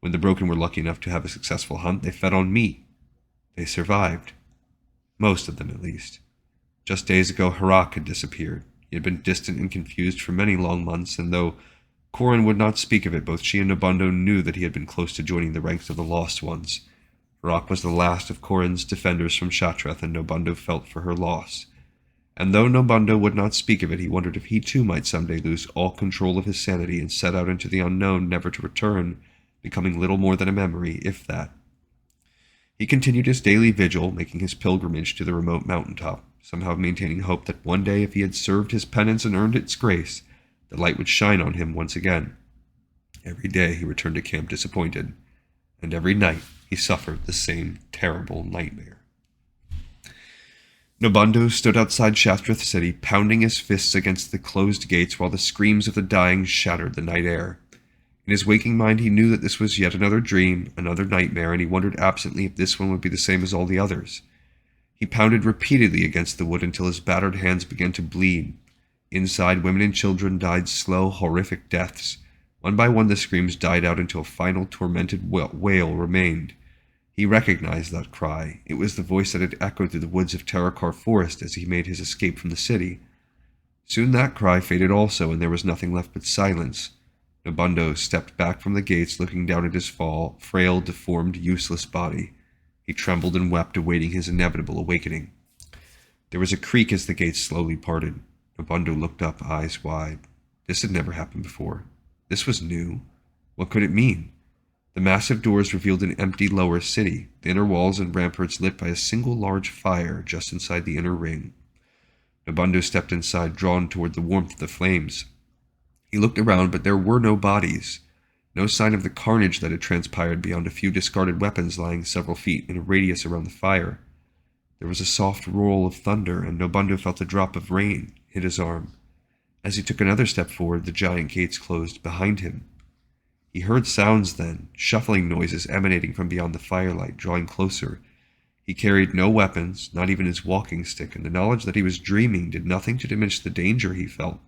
When the broken were lucky enough to have a successful hunt, they fed on meat. They survived. Most of them, at least. Just days ago, Harak had disappeared. He had been distant and confused for many long months, and though Korin would not speak of it, both she and Nobundo knew that he had been close to joining the ranks of the Lost Ones. Harak was the last of Korin's defenders from Shattrath, and Nobundo felt for her loss. And though Nobundo would not speak of it, he wondered if he too might someday lose all control of his sanity and set out into the unknown, never to return, becoming little more than a memory, if that. He continued his daily vigil, making his pilgrimage to the remote mountaintop, somehow maintaining hope that one day, if he had served his penance and earned its grace, the light would shine on him once again. Every day he returned to camp disappointed, and every night he suffered the same terrible nightmare. Nobundo stood outside Shattrath city, pounding his fists against the closed gates while the screams of the dying shattered the night air. In his waking mind he knew that this was yet another dream, another nightmare, and he wondered absently if this one would be the same as all the others. He pounded repeatedly against the wood until his battered hands began to bleed. Inside, women and children died slow, horrific deaths. One by one the screams died out until a final tormented wail remained. He recognized that cry. It was the voice that had echoed through the woods of Terakar Forest as he made his escape from the city. Soon that cry faded also, and there was nothing left but silence. Nobundo stepped back from the gates, looking down at his frail, deformed, useless body. He trembled and wept, awaiting his inevitable awakening. There was a creak as the gates slowly parted. Nobundo looked up, eyes wide. This had never happened before. This was new. What could it mean? The massive doors revealed an empty lower city, the inner walls and ramparts lit by a single large fire just inside the inner ring. Nobundo stepped inside, drawn toward the warmth of the flames. He looked around, but there were no bodies. No sign of the carnage that had transpired beyond a few discarded weapons lying several feet in a radius around the fire. There was a soft roll of thunder, and Nobundo felt a drop of rain hit his arm. As he took another step forward, the giant gates closed behind him. He heard sounds then, shuffling noises emanating from beyond the firelight, drawing closer. He carried no weapons, not even his walking stick, and the knowledge that he was dreaming did nothing to diminish the danger he felt.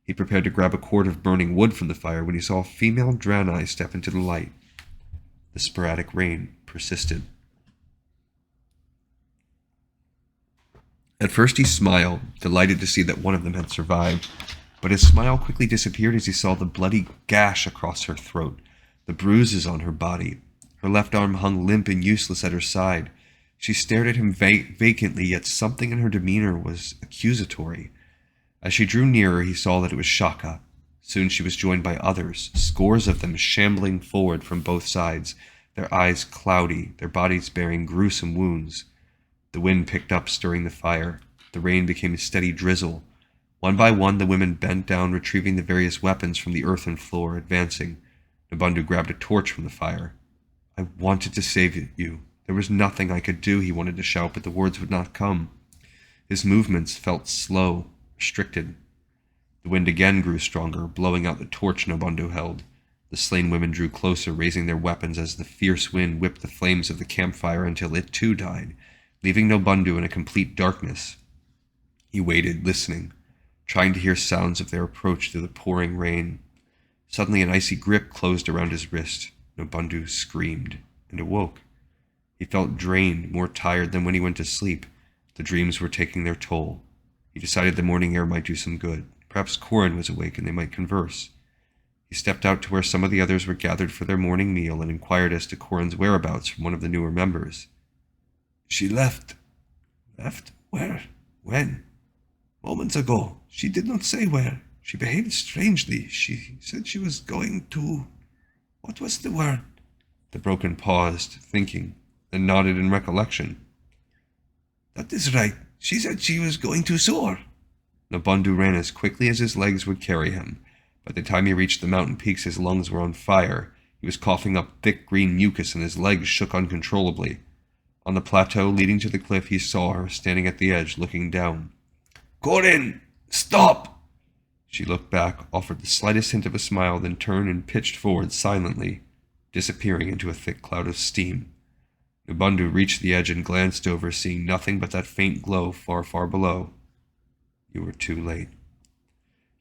He prepared to grab a cord of burning wood from the fire when he saw a female draenei step into the light. The sporadic rain persisted. At first he smiled, delighted to see that one of them had survived, but his smile quickly disappeared as he saw the bloody gash across her throat, the bruises on her body. Her left arm hung limp and useless at her side. She stared at him vacantly, yet something in her demeanor was accusatory. As she drew nearer, he saw that it was Shaka. Soon she was joined by others, scores of them shambling forward from both sides, their eyes cloudy, their bodies bearing gruesome wounds. The wind picked up, stirring the fire. The rain became a steady drizzle. One by one, the women bent down, retrieving the various weapons from the earthen floor, advancing. Nobundo grabbed a torch from the fire. "I wanted to save you. There was nothing I could do," he wanted to shout, but the words would not come. His movements felt slow, restricted. The wind again grew stronger, blowing out the torch Nobundo held. The slain women drew closer, raising their weapons as the fierce wind whipped the flames of the campfire until it too died, leaving Nobundo in a complete darkness. He waited, listening, trying to hear sounds of their approach through the pouring rain. Suddenly an icy grip closed around his wrist. Nobundu screamed and awoke. He felt drained, more tired than when he went to sleep. The dreams were taking their toll. He decided the morning air might do some good. Perhaps Corin was awake and they might converse. He stepped out to where some of the others were gathered for their morning meal and inquired as to Corin's whereabouts from one of the newer members. She left. Left? Where? When? Moments ago. She did not say where. She behaved strangely. She said she was going to... What was the word? The broken paused, thinking, then nodded in recollection. That is right. She said she was going to soar. Nobundu ran as quickly as his legs would carry him. By the time he reached the mountain peaks, his lungs were on fire. He was coughing up thick green mucus and his legs shook uncontrollably. On the plateau leading to the cliff, he saw her standing at the edge, looking down. Corin! Stop! She looked back, offered the slightest hint of a smile, then turned and pitched forward silently, disappearing into a thick cloud of steam. Nobundu reached the edge and glanced over, seeing nothing but that faint glow far, far below. You were too late.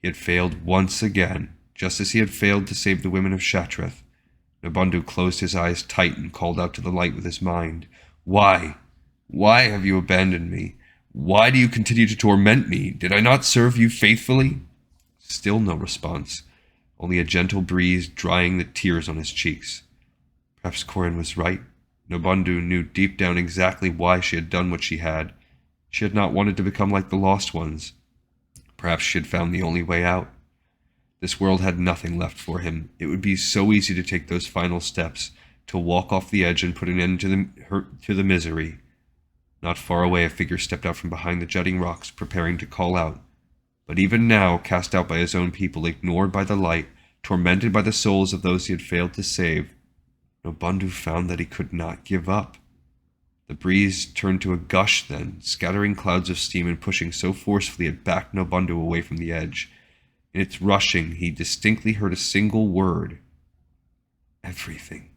He had failed once again, just as he had failed to save the women of Shattrath. Nobundu closed his eyes tight and called out to the light with his mind. Why? Why have you abandoned me? Why do you continue to torment me? Did I not serve you faithfully? Still no response, only a gentle breeze drying the tears on his cheeks. Perhaps Corin was right. Nobundu knew deep down exactly why she had done what she had. She had not wanted to become like the Lost Ones. Perhaps she had found the only way out. This world had nothing left for him. It would be so easy to take those final steps, to walk off the edge and put an end to the misery. Not far away, a figure stepped out from behind the jutting rocks, preparing to call out. But even now, cast out by his own people, ignored by the light, tormented by the souls of those he had failed to save, Nobundu found that he could not give up. The breeze turned to a gush then, scattering clouds of steam and pushing so forcefully it backed Nobundu away from the edge. In its rushing, he distinctly heard a single word. Everything.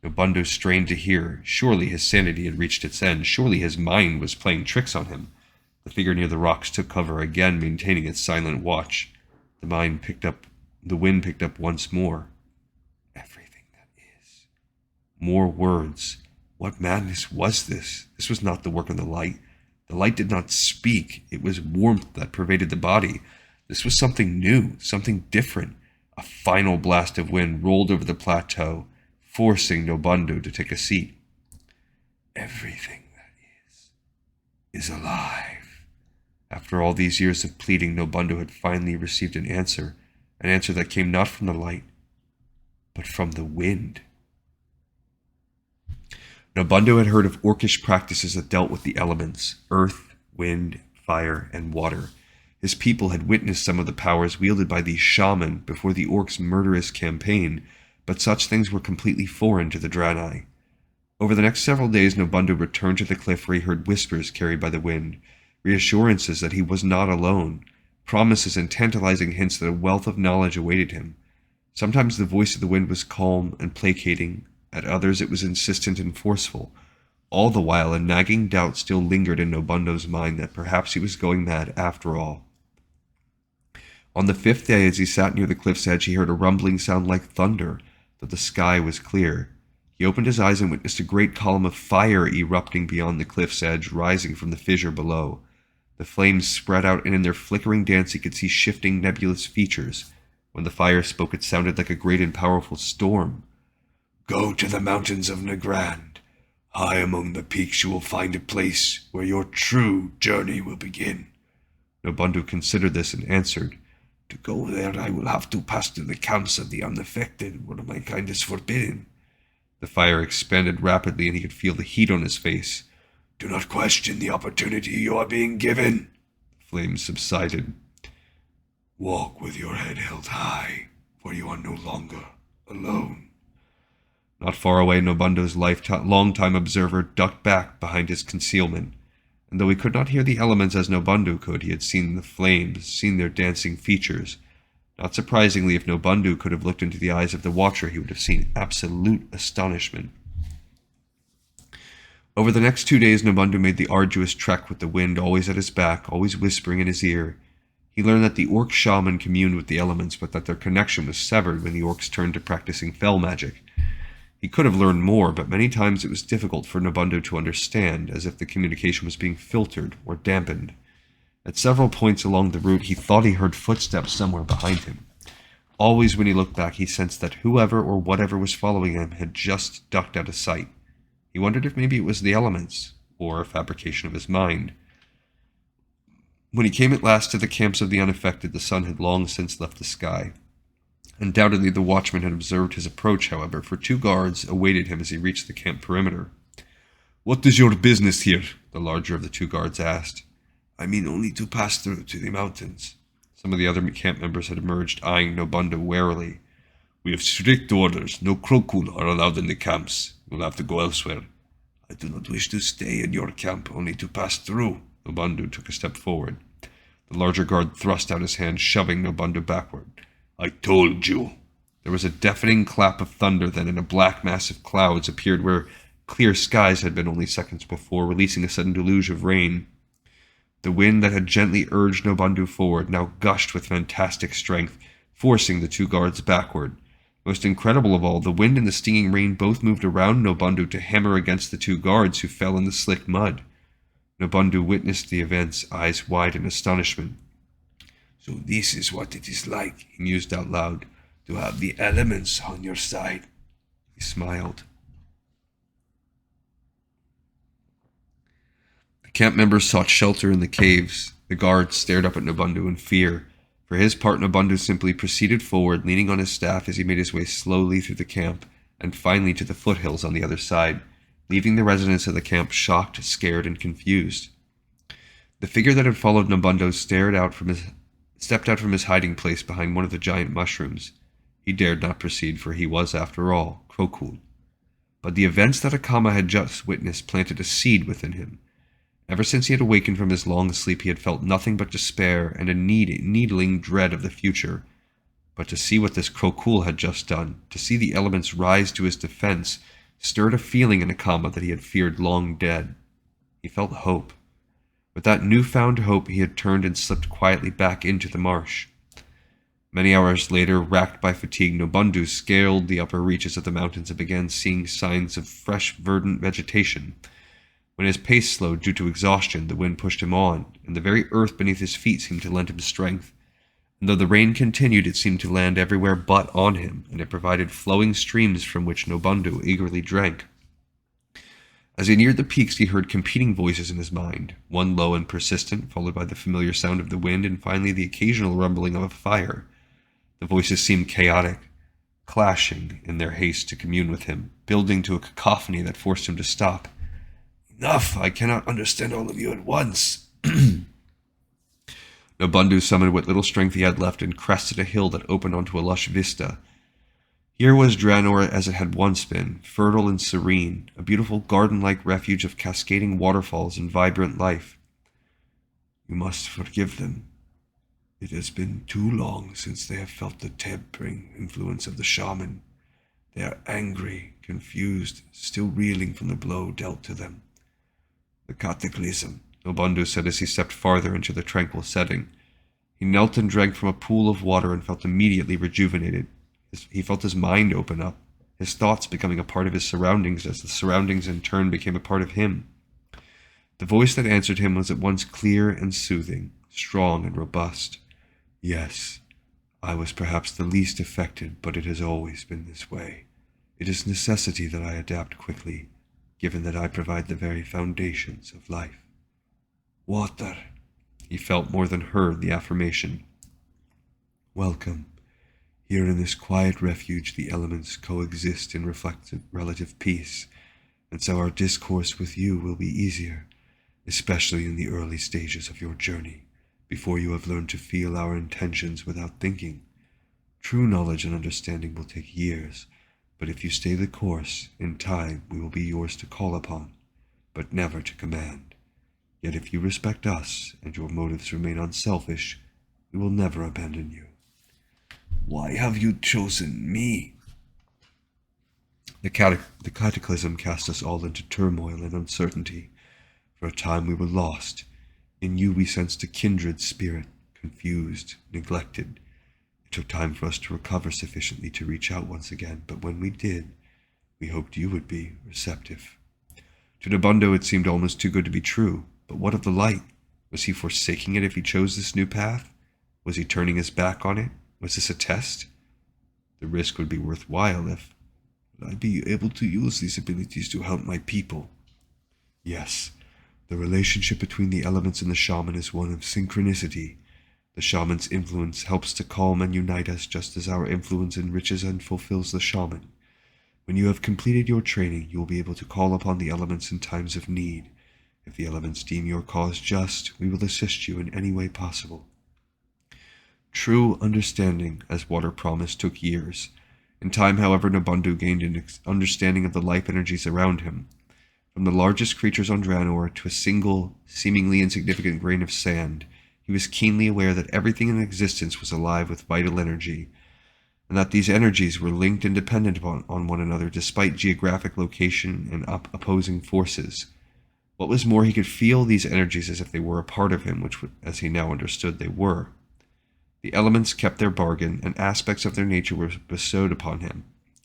Nobundu strained to hear. Surely his sanity had reached its end. Surely his mind was playing tricks on him. The figure near the rocks took cover again, maintaining its silent watch. The wind picked up once more. Everything that is. More words. What madness was this? This was not the work of the light. The light did not speak. It was warmth that pervaded the body. This was something new, something different. A final blast of wind rolled over the plateau, forcing Nobundu to take a seat. Everything that is alive. After all these years of pleading, Nobundu had finally received an answer that came not from the light, but from the wind. Nobundu had heard of orcish practices that dealt with the elements, earth, wind, fire, and water. His people had witnessed some of the powers wielded by these shaman before the orcs' murderous campaign, but such things were completely foreign to the draenei. Over the next several days, Nobundu returned to the cliff where he heard whispers carried by the wind, reassurances that he was not alone, promises and tantalizing hints that a wealth of knowledge awaited him. Sometimes the voice of the wind was calm and placating, at others it was insistent and forceful. All the while a nagging doubt still lingered in Nobundu's mind that perhaps he was going mad after all. On the 5th day, as he sat near the cliff's edge, he heard a rumbling sound like thunder, though the sky was clear. He opened his eyes and witnessed a great column of fire erupting beyond the cliff's edge, rising from the fissure below. The flames spread out, and in their flickering dance he could see shifting nebulous features. When the fire spoke, it sounded like a great and powerful storm. Go to the mountains of Nagrand. High among the peaks you will find a place where your true journey will begin. Nobundu considered this and answered, To go there I will have to pass through the camps of the unaffected, where my kind is forbidden. The fire expanded rapidly, and he could feel the heat on his face. Do not question the opportunity you are being given. The flames subsided. Walk with your head held high, for you are no longer alone. Not far away, Nobundu's long-time observer ducked back behind his concealment, and though he could not hear the elements as Nobundu could, he had seen the flames, seen their dancing features. Not surprisingly, if Nobundu could have looked into the eyes of the watcher, he would have seen absolute astonishment. Over the next 2 days, Nobundu made the arduous trek with the wind always at his back, always whispering in his ear. He learned that the orc shaman communed with the elements, but that their connection was severed when the orcs turned to practicing fell magic. He could have learned more, but many times it was difficult for Nobundo to understand, as if the communication was being filtered or dampened. At several points along the route, he thought he heard footsteps somewhere behind him. Always when he looked back, he sensed that whoever or whatever was following him had just ducked out of sight. He wondered if maybe it was the elements, or a fabrication of his mind. When he came at last to the camps of the unaffected, the sun had long since left the sky. Undoubtedly the watchman had observed his approach, however, for 2 guards awaited him as he reached the camp perimeter. "What is your business here?" The larger of the 2 guards asked. "I mean only to pass through to the mountains." Some of the other camp members had emerged, eyeing Nobundo warily. "We have strict orders. No Krokul are allowed in the camps. You'll have to go elsewhere." "I do not wish to stay in your camp, only to pass through." Nobundo took a step forward. The larger guard thrust out his hand, shoving Nobundo backward. "I told you." There was a deafening clap of thunder then, and a black mass of clouds appeared where clear skies had been only seconds before, releasing a sudden deluge of rain. The wind that had gently urged Nobundo forward now gushed with fantastic strength, forcing the 2 guards backward. Most incredible of all, the wind and the stinging rain both moved around Nobundo to hammer against the 2 guards, who fell in the slick mud. Nobundo witnessed the events, eyes wide in astonishment. "So this is what it is like," he mused out loud, "to have the elements on your side." He smiled. The camp members sought shelter in the caves. The guards stared up at Nobundo in fear. For his part, Nobundo simply proceeded forward, leaning on his staff as he made his way slowly through the camp, and finally to the foothills on the other side, leaving the residents of the camp shocked, scared, and confused. The figure that had followed Nobundo stepped out from his hiding place behind one of the giant mushrooms. He dared not proceed, for he was, after all, Krokul. But the events that Akama had just witnessed planted a seed within him. Ever since he had awakened from his long sleep, he had felt nothing but despair and a needling dread of the future. But to see what this Krokul had just done, to see the elements rise to his defense, stirred a feeling in Akama that he had feared long dead. He felt hope. With that newfound hope, he had turned and slipped quietly back into the marsh. Many hours later, racked by fatigue, Nobundo scaled the upper reaches of the mountains and began seeing signs of fresh, verdant vegetation. When his pace slowed due to exhaustion, the wind pushed him on, and the very earth beneath his feet seemed to lend him strength. And though the rain continued, it seemed to land everywhere but on him, and it provided flowing streams from which Nobundo eagerly drank. As he neared the peaks, he heard competing voices in his mind, one low and persistent, followed by the familiar sound of the wind, and finally the occasional rumbling of a fire. The voices seemed chaotic, clashing in their haste to commune with him, building to a cacophony that forced him to stop. "Enough! I cannot understand all of you at once." Nobundo summoned what little strength he had left and crested a hill that opened onto a lush vista. Here was Draenei as it had once been, fertile and serene, a beautiful garden-like refuge of cascading waterfalls and vibrant life. "You must forgive them. It has been too long since they have felt the tempering influence of the shaman. They are angry, confused, still reeling from the blow dealt to them. The cataclysm," Nobundo said as he stepped farther into the tranquil setting. He knelt and drank from a pool of water and felt immediately rejuvenated. He felt his mind open up, his thoughts becoming a part of his surroundings as the surroundings in turn became a part of him. The voice that answered him was at once clear and soothing, strong and robust. "Yes, I was perhaps the least affected, but it has always been this way. It is necessity that I adapt quickly, given that I provide the very foundations of life." "Water." He felt more than heard the affirmation. "Welcome. Here in this quiet refuge the elements coexist in relative peace, and so our discourse with you will be easier, especially in the early stages of your journey, before you have learned to feel our intentions without thinking. True knowledge and understanding will take years, but if you stay the course, in time we will be yours to call upon, but never to command. Yet if you respect us, and your motives remain unselfish, we will never abandon you." "Why have you chosen me?" The cataclysm cast us all into turmoil and uncertainty. For a time we were lost. In you we sensed a kindred spirit, confused, neglected. It took time for us to recover sufficiently to reach out once again, but when we did, we hoped you would be receptive. To Nabundo it seemed almost too good to be true, but what of the light? Was he forsaking it if he chose this new path? Was he turning his back on it? Was this a test? The risk would be worthwhile if I'd be able to use these abilities to help my people. Yes, the relationship between the elements and the shaman is one of synchronicity. The shaman's influence helps to calm and unite us just as our influence enriches and fulfills the shaman. When you have completed your training, you will be able to call upon the elements in times of need. If the elements deem your cause just, we will assist you in any way possible. True understanding, as Water promised, took years. In time, however, Nabundo gained an understanding of the life energies around him. From the largest creatures on Draenor to a single, seemingly insignificant grain of sand, he was keenly aware that everything in existence was alive with vital energy, and that these energies were linked and dependent on one another despite geographic location and opposing forces. What was more, he could feel these energies as if they were a part of him, which, as he now understood, they were. The elements kept their bargain, and aspects of their nature were bestowed upon him.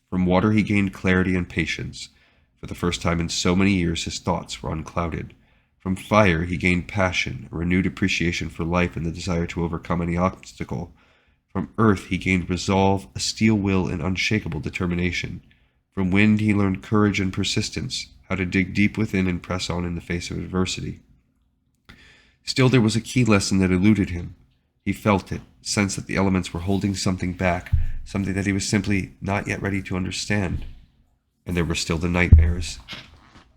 From water he gained clarity and patience. For the first time in so many years his thoughts were unclouded. From fire he gained passion, a renewed appreciation for life and the desire to overcome any obstacle. From earth he gained resolve, a steel will, and unshakable determination. From wind he learned courage and persistence, how to dig deep within and press on in the face of adversity. Still there was a key lesson that eluded him. He felt it, sensed that the elements were holding something back, something that he was simply not yet ready to understand. And there were still the nightmares.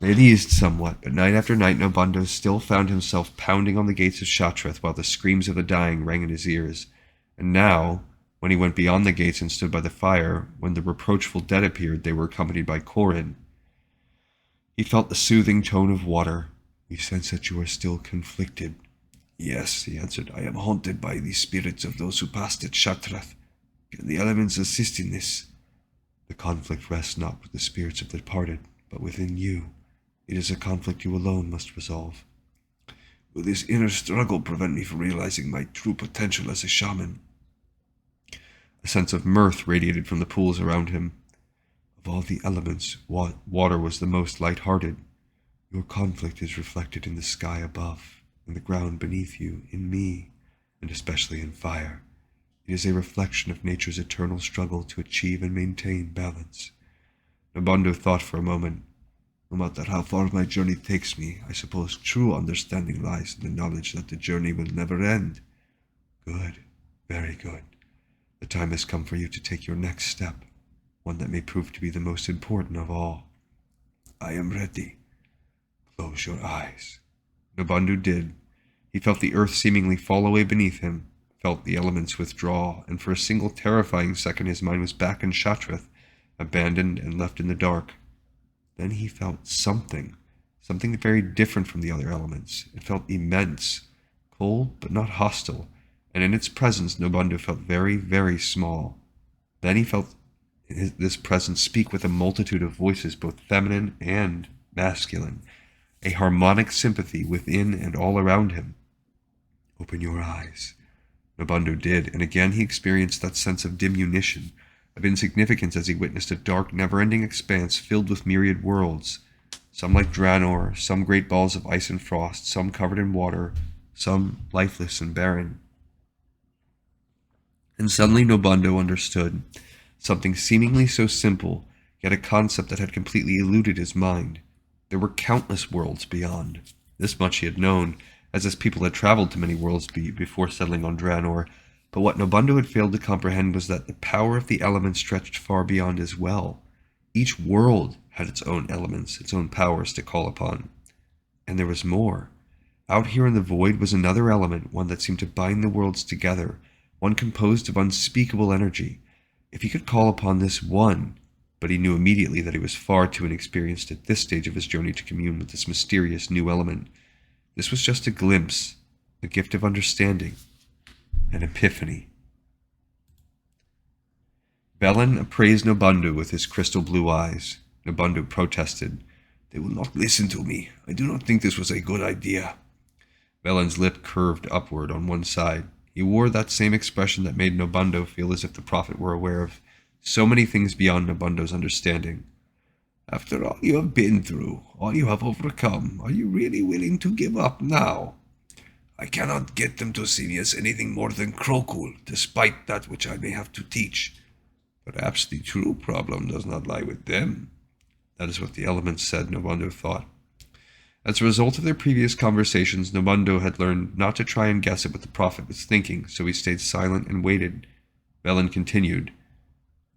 They had eased somewhat, but night after night Nabundo still found himself pounding on the gates of Shatrath while the screams of the dying rang in his ears. And now, when he went beyond the gates and stood by the fire, when the reproachful dead appeared, they were accompanied by Corin. He felt the soothing tone of water. "We sense that you are still conflicted." "Yes," he answered, "I am haunted by the spirits of those who passed at Shatrath. Can the elements assist in this?" "The conflict rests not with the spirits of the departed, but within you. It is a conflict you alone must resolve." "Will this inner struggle prevent me from realizing my true potential as a shaman?" A sense of mirth radiated from the pools around him. "Of all the elements, water was the most light-hearted. Your conflict is reflected in the sky above, in the ground beneath you, in me, and especially in fire. It is a reflection of nature's eternal struggle to achieve and maintain balance." Nabundo thought for a moment. "No matter how far my journey takes me, I suppose true understanding lies in the knowledge that the journey will never end." "Good, very good. The time has come for you to take your next step, one that may prove to be the most important of all." "I am ready." "Close your eyes." Nabundo did. He felt the earth seemingly fall away beneath him, felt the elements withdraw, and for a single terrifying second his mind was back in Shatrath, abandoned and left in the dark. Then he felt something very different from the other elements. It felt immense, cold but not hostile, and in its presence Nabundo felt very, very small. Then he felt this presence speak with a multitude of voices, both feminine and masculine, a harmonic sympathy within and all around him. "Open your eyes." Nabundo did, and again he experienced that sense of diminution, of insignificance as he witnessed a dark, never-ending expanse filled with myriad worlds, some like Draenor, some great balls of ice and frost, some covered in water, some lifeless and barren. And suddenly Nabundo understood, something seemingly so simple, yet a concept that had completely eluded his mind. There were countless worlds beyond. This much he had known, as his people had traveled to many worlds before settling on Draenor, but what Nabundo had failed to comprehend was that the power of the elements stretched far beyond as well. Each world had its own elements, its own powers to call upon. And there was more. Out here in the void was another element, one that seemed to bind the worlds together, one composed of unspeakable energy. If he could call upon this one, but he knew immediately that he was far too inexperienced at this stage of his journey to commune with this mysterious new element. This was just a glimpse, a gift of understanding, an epiphany. Belen appraised Nabundo with his crystal blue eyes. Nabundo protested. "They will not listen to me. I do not think this was a good idea." Belen's lip curved upward on one side. He wore that same expression that made Nobundo feel as if the prophet were aware of so many things beyond Nobundo's understanding. After all you have been through, all you have overcome, are you really willing to give up now? I cannot get them to see me as anything more than Krokul, despite that which I may have to teach. Perhaps the true problem does not lie with them. That is what the elements said, Nobundo thought. As a result of their previous conversations, Nobundo had learned not to try and guess at what the prophet was thinking, so he stayed silent and waited. Velen continued.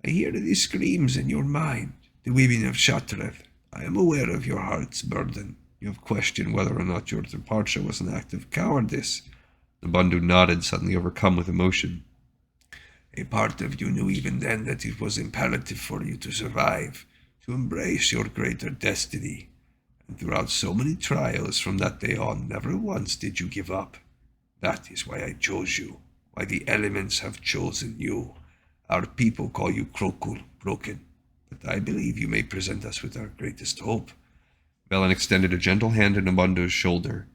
I hear the screams in your mind, the weaving of Shatreth. I am aware of your heart's burden. You have questioned whether or not your departure was an act of cowardice. Nobundo nodded, suddenly overcome with emotion. A part of you knew even then that it was imperative for you to survive, to embrace your greater destiny. And throughout so many trials from that day on, never once did you give up. That is why I chose you, why the elements have chosen you. Our people call you Krokul, broken, but I believe you may present us with our greatest hope. Velen extended a gentle hand to Nobundo's shoulder.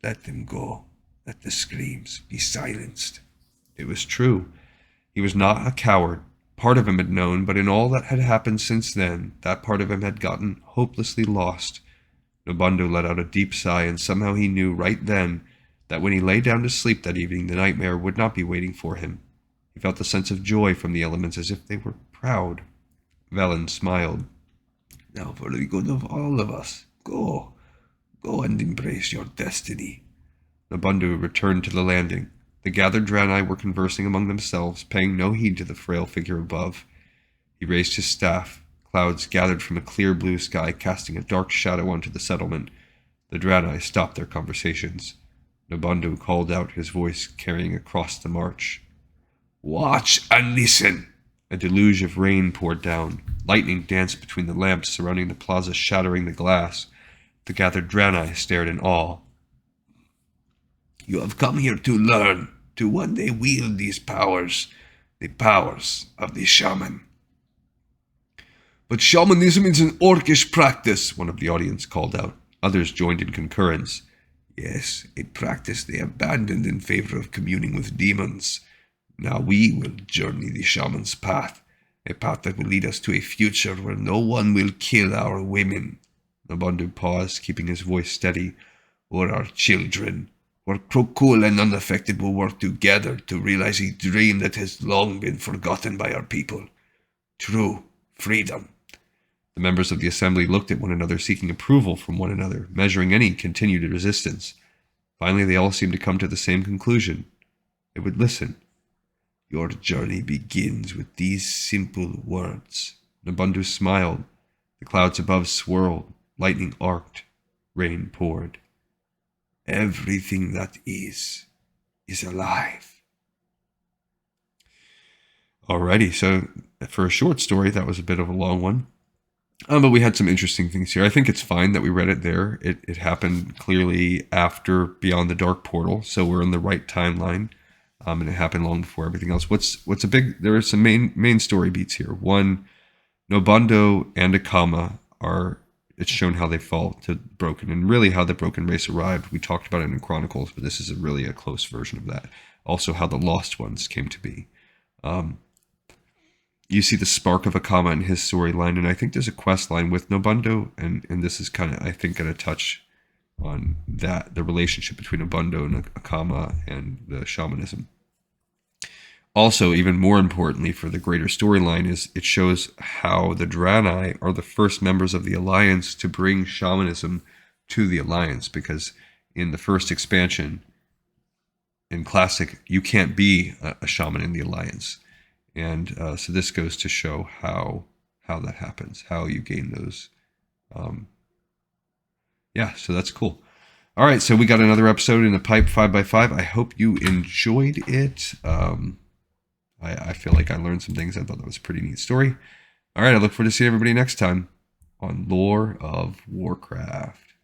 Let them go. Let the screams be silenced. It was true. He was not a coward. Part of him had known, but in all that had happened since then, that part of him had gotten hopelessly lost. Nobundo let out a deep sigh, and somehow he knew right then that when he lay down to sleep that evening, the nightmare would not be waiting for him. He felt a sense of joy from the elements as if they were proud. Velen smiled. Now for the good of all of us, go and embrace your destiny. Nobundo returned to the landing. The gathered draenei were conversing among themselves, paying no heed to the frail figure above. He raised his staff. Clouds gathered from a clear blue sky, casting a dark shadow onto the settlement. The draenei stopped their conversations. Nobundo called out, his voice carrying across the march. Watch and listen! A deluge of rain poured down. Lightning danced between the lamps surrounding the plaza, shattering the glass. The gathered draenei stared in awe. You have come here to learn, to one day wield these powers, the powers of the shaman. But shamanism is an orcish practice, one of the audience called out. Others joined in concurrence. Yes, a practice they abandoned in favor of communing with demons. Now we will journey the shaman's path, a path that will lead us to a future where no one will kill our women. Nobundo paused, keeping his voice steady. Or our children, where Krokul and Unaffected will work together to realize a dream that has long been forgotten by our people. True freedom. The members of the assembly looked at one another, seeking approval from one another, measuring any continued resistance. Finally, they all seemed to come to the same conclusion. They would listen. Your journey begins with these simple words. Nobundo smiled. The clouds above swirled. Lightning arced. Rain poured. Everything that is alive. Alrighty, so for a short story, that was a bit of a long one. But we had some interesting things here. I think it's fine that we read it there. It happened clearly after Beyond the Dark Portal, so we're in the right timeline. And it happened long before everything else. There are some main story beats here. One, Nobundo and Akama it's shown how they fall to Broken, and really how the Broken race arrived. We talked about it in Chronicles, but this is really a close version of that. Also how the Lost Ones came to be. You see the spark of Akama in his storyline, and I think there's a quest line with Nobundo, and this is kind of, I think, going to touch on that, the relationship between Nobundo and Akama and the shamanism. Also, even more importantly for the greater storyline, is it shows how the draenei are the first members of the Alliance to bring shamanism to the Alliance, because in the first expansion, in Classic, you can't be a shaman in the Alliance. And so this goes to show how that happens, how you gain those. So that's cool. All right, so we got another episode in the pipe, 5x5. I hope you enjoyed it. I feel like I learned some things. I thought that was a pretty neat story. All right, I look forward to seeing everybody next time on Lore of Warcraft.